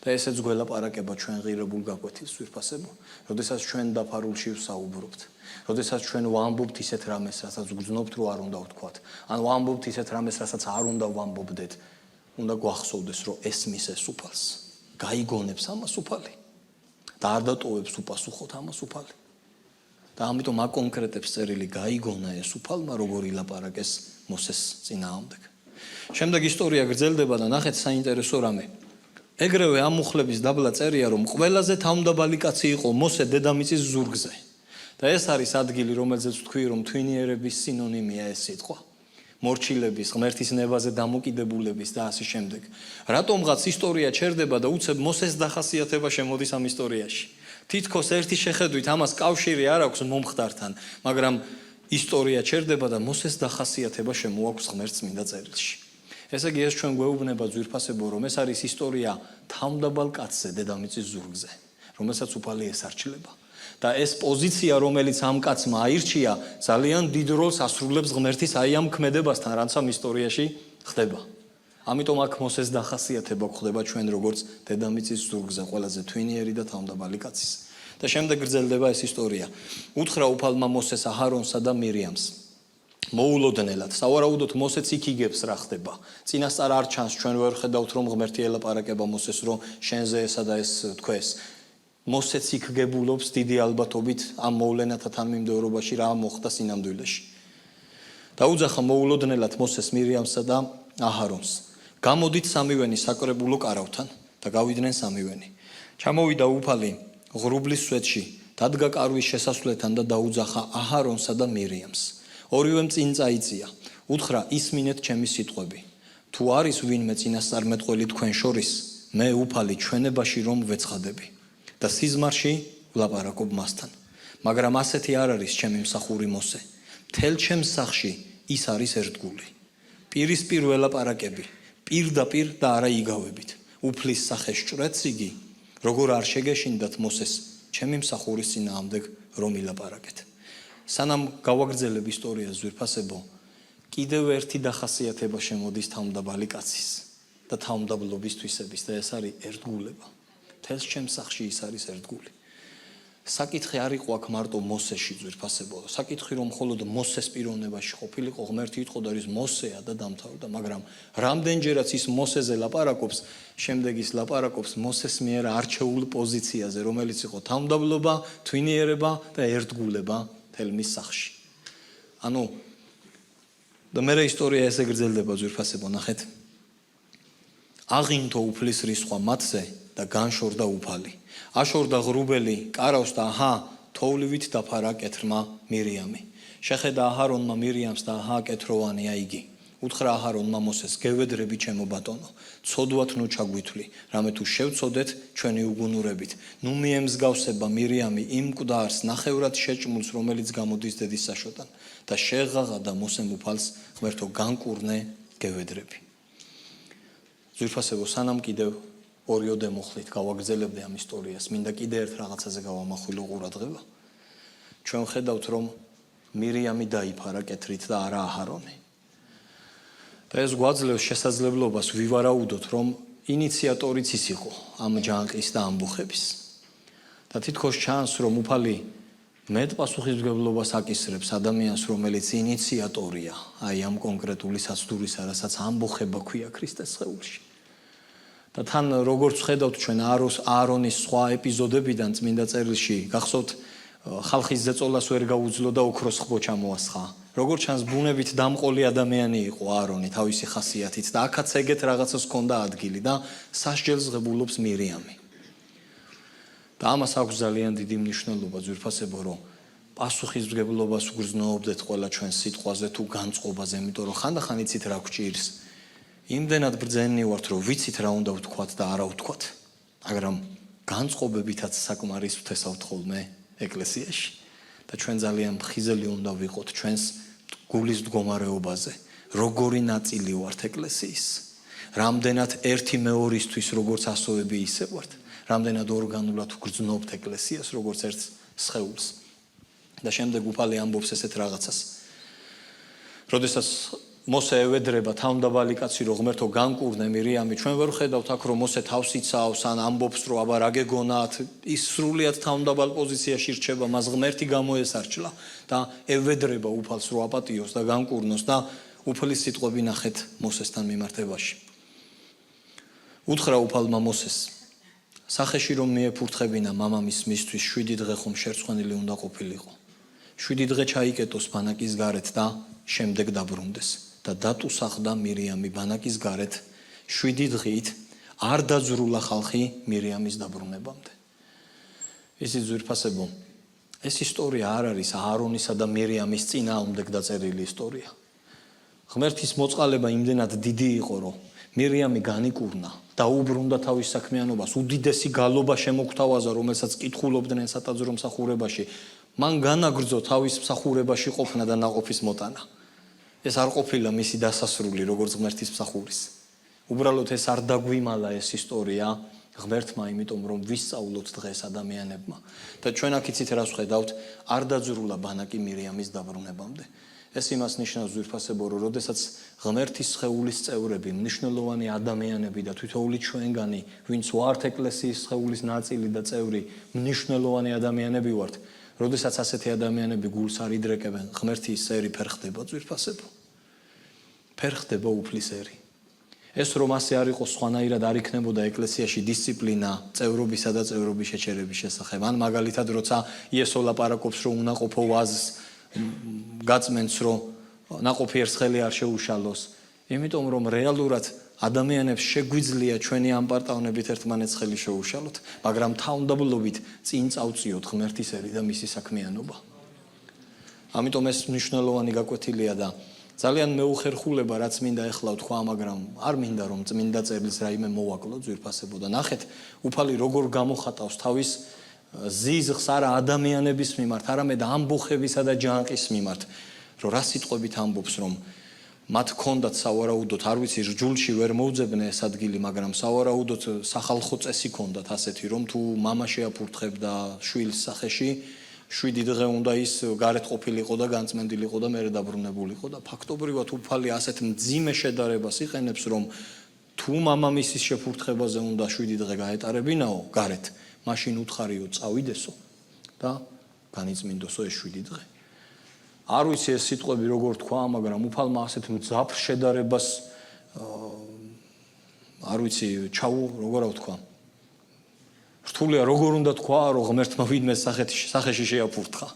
Speaker 1: და ესეც გველაპარაკება ჩვენ ღირებულ გაკვეთილს ძვირფასებო, როდესაც ჩვენ დაფარულში ვსაუბრობთ. როდესაც ჩვენ ვამბობთ ისეთ რამეს, რასაც გძნობთ, რომ არ უნდა ვთქვათ, ან ვამბობთ ისეთ რამეს, რასაც არ უნდა ვამბობდეთ, უნდა გვახსოვდეს, რომ ესმის ეს უფალს, გაიგონებს ამას უფალი და არ დატოვებს უპასუხოთ ამას უფალი. და ამიტომ აკონკრეტებს წერილი გაიგონა ეს უფალმა როგორ ილაპარაკეს მოსეს წინააღმდეგ. შემდეგ ისტორია გრძელდება და ნახეთ საინტერესო რამე. ეგრევე ამ მუხლების დაბლა წერია რომ ყველაზე თავმდაბალი კაცი იყო მოსე დედამიწის ზურგზე. და ეს არის ადგილი რომელზეც ვთქვი რომ თვინიერების სინონიმია ეს სიტყვა. მორჩილების, ღმერთის ნებაზე დამოკიდებულების და ასე შემდეგ. რატომღაც ისტორია ჩერდება და უცებ მოსეს დახასიათება შემოდის ამ ისტორიაში. თითქოს ერთი შეხედვით ამას კავშირი არ აქვს მომხდართან, მაგრამ ისტორია ჩერდება და მოსეს დახასიათება შემოაქვს ღმერთს წმინდა წერილში. ესე იგი ეს ჩვენ გვეუბნება ძვირფასებო რომ ეს არის ისტორია თავმდაბალ კაცზე დედამიწის ზურგზე, რომელსაც უფალი ესარჩილება. და ეს პოზიცია რომელიც ამ კაცმა აირჩია ძალიან დიდ როლს ასრულებს ღმერთის აი ამ ქმედებასთან რაც ამ ისტორიაში ხდება. ამიტომ აქ მოსეს დახასიათება ხდება ჩვენ როგორც დედამიწის ზურგზე ყველაზე თვინიერი და თავმდაბალი კაცის. და შემდეგ გრძელდება ეს ისტორია. უთხრა უფალმა მოსეს აჰარონსა და მირიამს მოულოდნელად. სავარაუდოდ მოსეც იქ იგებს რა ხდება. წინასწარ არ ჩანს ჩვენ ვერ ხედავთ რომ ღმერთი ელაპარაკება მოსეს რომ შენზე ესა და ეს თქვეს. მოსეც იქ გებულობს დიდი ალბათობით ამ მოვლენათა თანმიმდევრობაში რა მოხდა სინამდვილეში. დაუძახა მოულოდნელად მოსეს მირიამსა და აჰარონს. გამოდით სამივენი საკრებულო კარავთან და გავიდნენ სამივენი. ჩამოვიდა უფალი ღრუბლის სვეტში, დადგა კარვის შესასვლელთან და დაუძახა აჰარონსა და მირიამს. ორივემ წინ წაიწია. უთხრა ისმინეთ ჩემი სიტყვები. თუ არის ვინმე წინასწარმეტყველი თქვენ შორის, მე უფალი ჩვენებაში რომ ვეცხადები. და სიზმარში ვლაპარაკობ მასთან. მაგრამ ასეთი არ არის ჩემი მსახური მოსე. მთელ ჩემს სახში ის არის ერთგული. პირისპირ ველაპარაკები, პირდაპირ და არა იგავებით. უფლის სახეს ჭრეთს იგი, როგორ არ შეგეშინდათ მოსეს ჩემი მსახურის წინააღმდეგ რომ ილაპარაკეთ. სანამ გავაგრძელებ ისტორიას ძვირფასებო, კიდევ ერთი დახასიათება შემოდის თავმდაბალი კაცის და თავმდაბლობის თვისების და ეს არის ერთგულება. თელს ჩემს სახში ის არის ერთგული. საკითხი არ იყო აქ მარტო მოსეში ძვირფასებო. საკითხი რომ მხოლოდ მოსეს პიროვნებაში ყოფილიყო, ღმერთი იტყოდა ის მოსეა და დამთავრდა, მაგრამ რამდენჯერაც ის მოსეზე ლაპარაკობს, შემდეგ ის ლაპარაკობს მოსეს მიერ არჩეულ პოზიციაზე, რომელიც იყო თავმდაბლობა, თვინიერება და ერთგულება თელ მის სახში. ანუ და მე ისტორია ესე გრძელდება ძვირფასებო, ნახეთ. აღინთო უფლის რისხვა მათზე და განშორდა უფალი. აშორდა ღრუბელი კარავს და აჰა თოვლივით დაფარა კეთრმა მირიამი. შეხედა აჰარონმა მირიამს და აჰა კეთროვანია იგი. უთხრა აჰარონმა მოსეს გევედრები ჩემო ბატონო, ცოდვათ ნუ ჩაგვითვლი, რამე თუ შევწოდეთ ჩვენი უგუნურებით. ნუ მიემსგავსება მირიამი იმ მკვდარს ნახევრად შეჭმულს, რომელიც გამოდის დედის საშოტან და შეღაღა და მოსემ უფალს ღმერთო განკურნე გევედრები. ძვირფასებო სანამ კიდევ ორიოდე მუხლით გავაგრძელებდი ამ ისტორიას, მინდა კიდე ერთ რაღაცაზე გავამახვილო ყურადღება. ჩვენ ხედავთ რომ მირიამი დაიფარა კეთრით და არა აჰარონი. და ეს გვაძლევს შესაძლებლობას ვივარაუდოთ რომ ინიციატორიც ის იყო ამ ჯანყის და ამბუხების. და თითქოს ჩანს რომ უფალი მეტ პასუხისმგებლობას აკისრებს ადამიანს რომელიც ინიციატორია აი ამ კონკრეტული საცდურისა, რასაც ამბუხება ქვია ქრისტეს სხეულში. და თან როგორც ხედავთ ჩვენ აარონის სხვა ეპიზოდებიდან წმინდა წერილში, გახსოვთ ხალხის ზეწოლას ვერ გაუძლო და ოქროს ხბო ჩამოასხა. როგორც ჩანს ბუნებით დამყოლი ადამიანი იყო აარონი თავისი ხასიათით და აქაც ეგეთ რაღაცას ჰქონდა ადგილი და სასჯელს ღებულობს მირიამი. და ამას აქვს ძალიან დიდი მნიშვნელობა ძვირფასებო რომ პასუხისმგებლობას ვგრძნობდეთ ყველა ჩვენ სიტყვაზე თუ განწყობაზე, იმიტომ რომ ხანდახან იცით რა გვჭირს. იმდენად ბრძენი ვართ რომ ვიცით რა უნდა ვთქვათ და არა ვთქვათ, მაგრამ განწყობებითაც საკმარის ვთესავთ ხოლმე ეკლესიაში და ჩვენ ძალიან მხიზელი უნდა ვიყოთ ჩვენს გულის მდგომარეობაზე, როგორი ნაწილი ვართ ეკლესიის, რამდენად ერთი მეორისთვის როგორც ასოები ისე ვართ, რამდენად ორგანულად ვგრძნობთ ეკლესიას როგორც ერთ სხეულს. და შემდეგ უფალი ამბობს ესეთ რაღაცას. როდესაც მოსე ევედრება თავმდაბალი კაცი რომ ღმერთო განკურნე მირიამი, ჩვენ ვერ ხედავთ აქ რომ მოსე თავს იცავს ან ამბობს რომ აბა რა გეგონათ, ის სრულიად თავმდაბალ პოზიციაში რჩება, მას ღმერთი გამოესარჩლა და ევედრება უფალს რომ აპატიოს და განკურნოს და უფლის სიტყვები ნახეთ მოსესთან მიმართებაში. უთხრა უფალმა მოსეს, სახეში რომ მიეფურთხებინა მამამის მისთვის 7 დღე ხომ შერცხვენილი უნდა ყოფილიყო. 7 დღე ჩაიკეტოს ბანაკის გარეთ და შემდეგ დაბრუნდეს და დატუსახდა მირიამი ბანაკის გარეთ 7 დღით არ დაძრულა ხალხი მირიამის დაბრუნებამდე. ისი ძვირფასებო, ეს ისტორია არ არის აარონისა და მირიამის წინააღმდეგ დაწერილი ისტორია. ღმერთის მოწყალება იმდენად დიდი იყო, რომ მირიამი განიკურნა, დაუბრუნდა თავის საქმიანობას, უდიდესი გალობა შემოგთავაზა, რომელსაც კითხულობდნენ სატაძრო მსახურებაში. მან განაგრძო თავის მსახურებაში ყოფნა და ნაყოფის მოტანა. ეს არ ყოფილა მისი დასასრული, როგორც ღმერთის მსახურის. უბრალოდ ეს არ დაგვიმალა ეს ისტორია ღმერთმა, იმიტომ რომ ვისწავლოთ დღეს ადამიანებმა. და ჩვენ აქ იცით რას ვხედავთ, არ დაძრულა ბანაკი მირიამის დაბრუნებამდე. ეს იმას ნიშნავს ძვირფასებო, რომ როდესაც ღმერთის სხეულის წევრები, მნიშვნელოვანი ადამიანები და თითოეული ჩვენგანი, ვინც ვართ ეკლესიის სხეულის ნაწილი და წევრი, მნიშვნელოვანი ადამიანები ვართ, როდესაც ასეთი ადამიანები გულს არ იდრეკებენ, ღმერთის სერი ფერხდება ძვირფასებო. ფერხდება უფლისერი. ეს რომ ასე არ იყოს, სხვანაირად არ იქნებოდა ეკლესიაში დისციპლინა წევრობისა და წევრობის შეჩერების შესახებ. ან მაგალითად, როცა იესო ლაპარაკობს, რომ უნაყოფო ვაზს გაწმენს, რომ ნაყოფი ერთხელი არ შეუშალოს, იმიტომ რომ რეალურად ადამიანებს შეგვიძლია ჩვენი ამპარტავნებით ერთმანეთს ხელი შეუშალოთ, მაგრამ თავმდაბლობით წინ წავწიოთ ღმერთის ერი და მისი საქმიანობა. ამიტომ ეს მნიშვნელოვანი გაკვეთილია და ძალიან მეუხერხულება, რაც მინდა ეხლა ვთქვა, მაგრამ არ მინდა რომ წმინდა წერილს რაიმე მოვაკლო ძვირფასებო და ნახეთ, უფალი როგორ გამოხატავს თავის ზიზღს არა ადამიანების მიმართ, არამედ ამბოხებისა და ჯანყის მიმართ, რომ რა სიტყვებით ამბობს, რომ მათ ჰქონდათ სავარაუდოდ, არ ვიცი, რჯულში ვერ მოუძებნე ეს ადგილი, მაგრამ სავარაუდოდ სახალხო წესი ჰქონდათ ასეთი, რომ თუ მამა შეაფურთხებდა შვილს სახეში, 7 დღე უნდა ის გარეთ ყოფილიყო და განწმენდილიყო და მერე დაბრუნებულიყო და ფაქტობრივად უფალი ასეთ მძიმე შედარებას იყენებს, რომ თუ მამამისის შეფურთხებაზე უნდა 7 დღე გაეტარებინაო გარეთ, მაშინ უთხარიო წავიდესო და განიწმინდოსო ეს 7 დღე. არ ვიცი ეს სიტყვები როგორ თქვა, მაგრამ უფალმა ასეთ მძაფრ შედარებას არ ვიცი როგორ ვთქვა. რთულია როგორ უნდა თქვა, რომ ღმერთმა ვინმეს სახეში შეაფურთხა.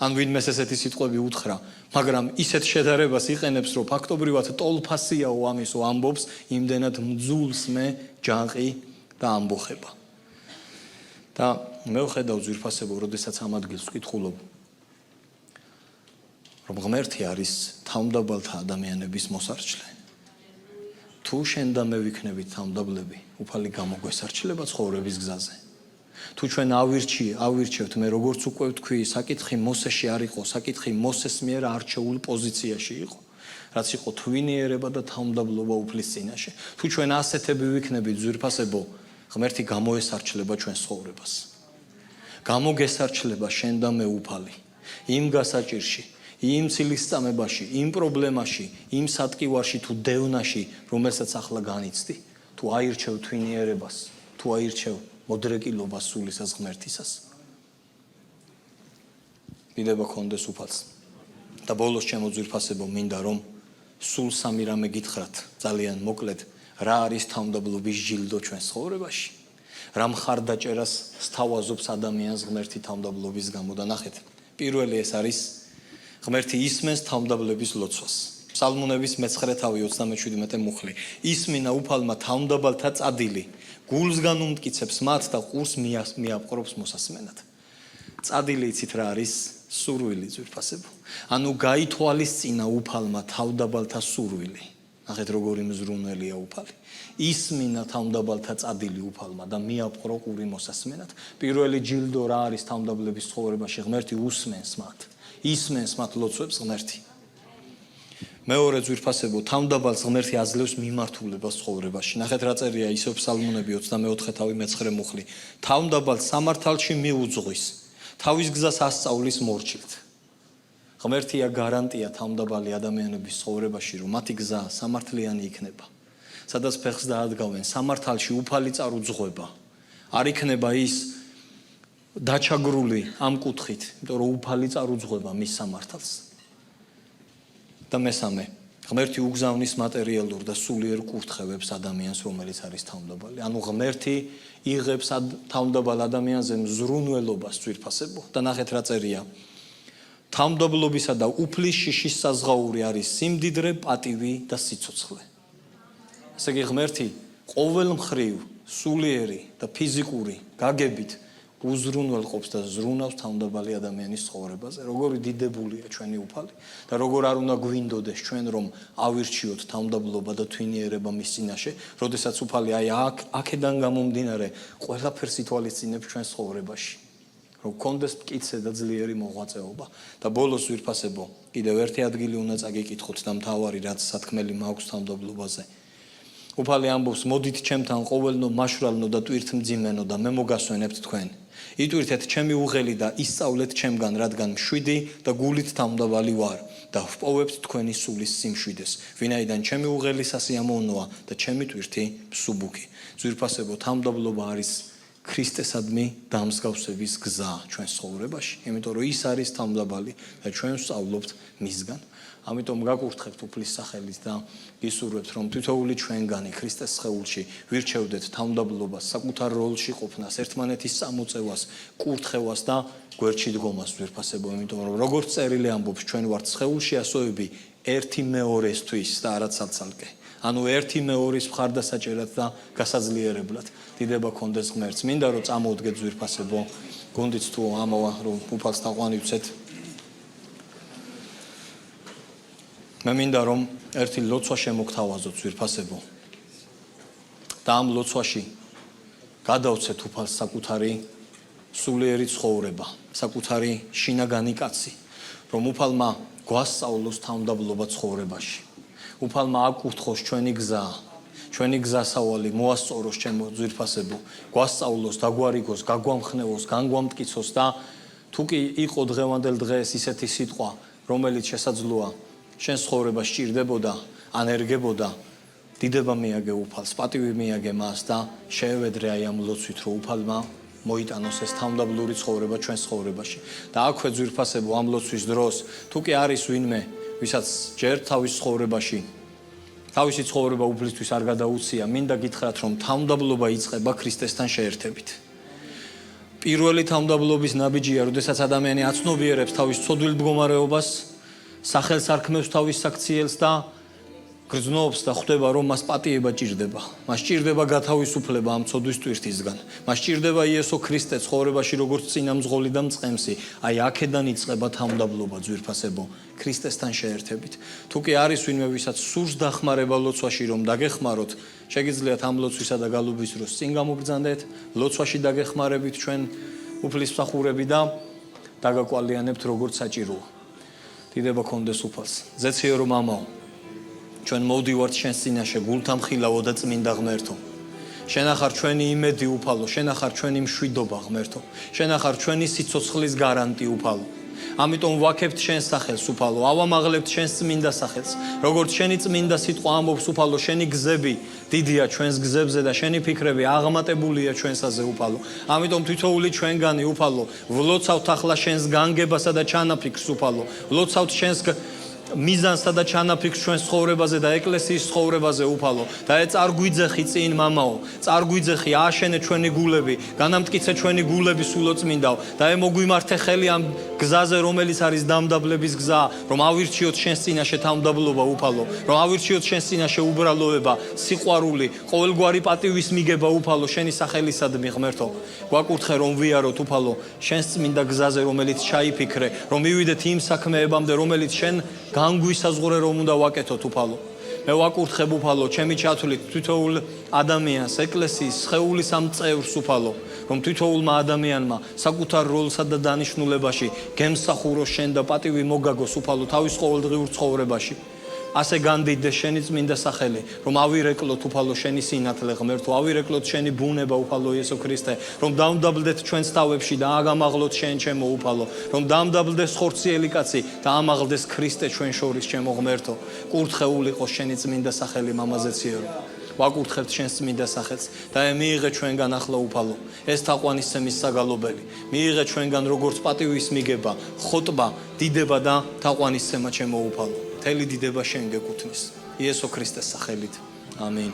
Speaker 1: ან ვინმეს ესეთი სიტყვები უთხრა, მაგრამ ისეთ შედარებას იყენებს, რომ ფაქტობრივად ტოლფასიაო ამისო ამბობს, იმდენად მძულს მე ჯანყი და ამბოხება. და მე ვხედავ ძვირფასებო, როდესაც ამ ადგილს ვკითხულობ, რომ ღმერთი არის თავმდაბალთა ადამიანების მოსარჩლე. თუ შენ და მე ვიქნებით თავმდაბლები, უფალი გამოგვესარჩლება ცხოვრების გზაზე. თუ ჩვენ ავირჩევთ, მე როგორც უკვე ვთქვი, საკითხი მოსეში არ იყო, საკითხი მოსეს მიერ არჩეულ პოზიციაში იყო, რაც იყო თვინიერება და თავმდაბლობა უფლის წინაშე. თუ ჩვენ ასეთები ვიქნებით ძვირფასებო, ღმერთი გამოესარჩლება ჩვენს ცხოვრებას. გამოგესარჩლება შენ და მე უფალი. იმ გასაჭირში, იმ ცილისწამებაში, იმ პრობლემაში, იმ სატკივარში თუ დევნაში, რომელსაც ახლა განიცდი, თუ აირჩევ თვინიერებას, თუ აირჩევ მოდრეკილობას სულისას ღმერთისას. დიდება გქონდეს უფალს. და ბოლოს ჩემო ძვირფასებო, მინდა რომ სულ სამი რამე გითხრათ, ძალიან მოკლედ, რა არის თავმდაბლობის ჯილდო ჩვენს ცხოვრებაში. რა მხარდაჭერას სთავაზობს ადამიანს ღმერთი თავმდაბლობის გამო და ნახეთ. პირველი ეს არის ღმერთი ისმენს თავმდაბლების ლოცვას. ფსალმუნების მე-9 თავი 37 მუხლი. ისმინა უფალმა თავმდაბალთა წადილი, გულსგან უმტკიცებს მათ და ყურს მიაპყრობს მოსასმენად. წადილი იცით რა არის? სურვილი ძვირფასებო. ანუ გაითვალისწინა უფალმა თავმდაბალთა სურვილი. ნახეთ როგორი მზრუნველია უფალი. ისმინა თავმდაბალთა წადილი უფალმა და მიაპყრო ყური მოსასმენად. პირველი ჯილდო რა არის თავმდაბლების ცხოვრებაში? ღმერთი უსმენს მათ. ისმენს მათ ლოცვებს ღმერთი. მეორე ძვირფასებო, თავმდაბალს ღმერთი აძლევს მიმართულებას ცხოვრებაში. ნახეთ რა წერია ისევ ფსალმუნები 24 თავი მე-9 მუხლი. თავმდაბალს სამართალში მიუძღვის, თავის გზას ასწავლის მორჩილთ. ღმერთია გარანტია თავმდაბალი ადამიანების ცხოვრებაში, რომ მათი გზა სამართლიანი იქნება. სადაც ფეხს დაადგავენ, სამართალში უფალი წარუძღვება. არ იქნება ის დაჩაგრული ამ კუთხით, იმიტომ რომ უფალი წარუძღვება მის სამართალს. და მესამე, ღმერთი უგზავნის მატერიალურ და სულიერ კურთხევებს ადამიანს, რომელიც არის თავმდაბალი. ანუ ღმერთი იღებს თავმდაბალ ადამიანზე მზრუნველობას ძვირფასებო. და ნახეთ რა წერია Თავმდაბლობისა და უფლის შიშის საზღაური არის სიმდიდრე, პატივი და სიცოცხლე. ასე იგი ღმერთი ყოველ მხრივ სულიერი და ფიზიკური გაგებით უზრუნველყოფს და ზრუნავს თავმდაბალი ადამიანის ცხოვრებაზე. Როგორი დიდებულია ჩვენი უფალი და როგორ არ უნდა გვინდოდეს ჩვენ რომ ავირჩიოთ თავმდაბლობა და თვინიერება მის წინაშე, როდესაც უფალი აი აქედან გამომდინარე ყველაფერს ითვალისწინებს ჩვენ ცხოვრებაში. Რომ კონდეს მკიცე და ძლიერი მოღვაწეობა და ბოლოს ვირფასებო კიდევ ერთი ადგილი უნდა წაგიკითხოთ და მთავარი რაც სათქმელი მაქვს თავმდაბლობაზე. უფალი ამბობს მოდით ჩემთან ყოველნო მაშვრალნო და ტვირთმძიმენო და მე მოგასვენებთ თქვენ. იტვირთეთ ჩემი უღელი და ისწავლეთ ჩემგან რადგან მშვიდი და გულით თავმდაბალი ვარ და ვპოვებთ თქვენი სულის სიმშვიდეს. ვინაიდან ჩემი უღელი სასიამოვნოა და ჩემი ტვირთი მსუბუქი. ვირფასებო თავმდაბლობა არის ქრისტესადმი დამსგავსების გზა ჩვენ ცხოვრებაში, იმიტომ რომ ის არის თავმდაბალი და ჩვენ ვსწავლობთ მისგან. ამიტომ გაკურთხებთ უფლის სახელით და გისურვებთ რომ თითოეული ჩვენგანი ქრისტეს სხეულში ვირჩევდეთ თავმდაბლობას, საკუთარ როლში ყოფნას, ერთმანეთის წამოწევას, კურთხევას და გვერდში დგომას ვირფასებო, იმიტომ რომ როგორც წერილი ამბობს, ჩვენ ვართ სხეულში ასოები ერთი მეორესთვის და არა ცალ-ცალკე. ანუ ერთი მეორის მხარდასაჭერად და გასაძლიერებლად. დიდება კონდეს ღმერთს. მინდა რომ წამოვდგეთ ვირფასებო, გუნდიც თუ ამოვა რომ უფალს თაყვანივცეთ. მე მინდა რომ ერთი ლოცვა შემოგთავაზოთ ვირფასებო. და ამ ლოცვაში გადავცეთ უფალს საკუთარი სულიერი ცხოვრება, საკუთარი შინაგანი კაცი, რომ უფალმა გვასწავლოს თავმდაბლობა ცხოვრებაში. უფალმა აკურთხოს ჩვენი გზა, ჩვენი გზასავალი მოასწოროს ჩემო ძვირფასებო, გვასწავლოს, დაგვარიგოს, გაგვამხნევოს, განგვამტკიცოს და თუ კი იყო დღევანდელ დღეს ისეთი სიტყვა, რომელიც შესაძლოა შენ ცხოვრებაში ჭირდებოდა, ანერგებოდა, დიდება მიაგე უფალს, პატივი მიაგე მას და შეევედრე აი ამ ლოცვით, რომ უფალმა მოიტანოს ეს თავმდაბლური ცხოვრება ჩვენ ცხოვრებაში. და აქვე ძვირფასებო ამ ლოცვის დროს, თუ კი არის ვინმე ვისაც ჯერ თავის ცხოვრებაში თავისი ცხოვრება უფლისთვის არ გადაუცია, მინდა გითხრათ რომ თავმდაბლობა იწყება ქრისტესთან შეერთებით. პირველი თავმდაბლობის ნაბიჯია, როდესაც ადამიანი აცნობიერებს თავის ცოდვილ მდგომარეობას, სახელს არქმევს თავის საქციელს და გრძნობს და ხვდება რომ მას პატიება ჭირდება. მას ჭირდება გათავისუფლება ამ ცოდვის ტვირთისგან. მას ჭირდება იესო ქრისტე ცხოვრებაში როგორც წინამძღოლი და მწყემსი. აი აქედან იწყება თავმდაბლობა ძვირფასებო ქრისტესთან შეერთებით. თუ კი არის ვინმე ვისაც სურს დახმარება ლოცვაში რომ დაგეხმაროთ, შეგიძლიათ ამ ლოცვისა და გალობის დროს წინ გამოგბრძანდეთ, ლოცვაში დაგეხმარებით ჩვენ უფლის მსახურები და დაგაკვალიანებთ როგორც საჭიროა. დიდება კონდეს უფალს. ზეციო რომ მამაო ჩვენ მოვდივართ შენს წინაშე გულთამხილავო და წმინდა ღმერთო. შენ ახარ ჩვენი იმედი უფალო, შენ ახარ ჩვენი მშვიდობა ღმერთო. შენ ახარ ჩვენი სიცოცხლის გარანტი უფალო. ამიტომ ვაქებთ შენს სახელს უფალო, ავამაღლებთ შენს წმინდა სახელს. როგორც შენი წმინდა სიტყვა ამბობს უფალო, შენი გზები დიდია ჩვენს გზებზე და შენი ფიქრები აღმატებულია ჩვენსაზე უფალო. ამიტომ თითოეული ჩვენგანი უფალო, ვლოცავთ ახლა შენს განგებასა და ჩანაფიქრს უფალო. ვლოცავთ შენს მიზანსა და ჩანაფიქრს ჩვენს ცხოვრებაზე და ეკლესიის ცხოვრებაზე უფალო. და წარგვიძეხი წინ მამაო, წარგვიძეხი აშენე ჩვენი გულები, განამტკიცე ჩვენი გულები სულო წმინდაო და მოგვიმართე ხელი ამ გზაზე, რომელიც არის დამდაბლების გზა, რომ ავირჩიოთ შენს წინაშე თავმდაბლობა უფალო, რომ ავირჩიოთ შენს წინაშე უბრალოება, სიყვარული, ყოველგვარი პატივის მიგება უფალო შენი სახელისადმი ღმერთო. გვაკურთხე რომ ვიაროთ უფალო შენს წმინდა გზაზე, რომელიც ჩაიფიქრე, რომ მივიდეთ იმ საქმეებამდე, რომელიც შენ განგვისაზღვრე რომ უნდა ვაკეთოთ უფალო. მე ვაკურთხებ უფალო ჩემი ჩათვლით თითოეულ ადამიანს, ეკლესიის სხეულის ამ წევრს უფალო, რომ თითოეულმა ადამიანმა საკუთარ როლსა და დანიშნულებაში გემსახუროს შენ და პატივი მოგაგოს უფალო თავის ყოველდღიურ ცხოვრებაში. ასე განდიდდეს შენი წმინდა სახელი, რომ ავირეკლოთ უფალო შენი სინათლე ღმერთო, ავირეკლოთ შენი ბუნება უფალო იესო ქრისტე, რომ დამდაბლდეთ ჩვენს თავებში და აგამაღლოთ შენ ჩემო უფალო, რომ დამდაბლდეს ხორციელი კაცი და ამაღლდეს ქრისტე ჩვენ შორის ჩემო ღმერთო. კურთხეულ იყოს შენი წმინდა სახელი მამაზეციო. ვაკურთხებთ შენს წმინდა სახელს და მიიღე ჩვენგან ახლა უფალო ეს თაყვანისცემის საგალობელი. მიიღე ჩვენგან როგორც პატივის მიგება, ხოტბა, დიდება და თაყვანისცემა ჩემო უფალო. მთელი დიდება შენ გეკუთვნის. იესო ქრისტეს სახელით. ამინ.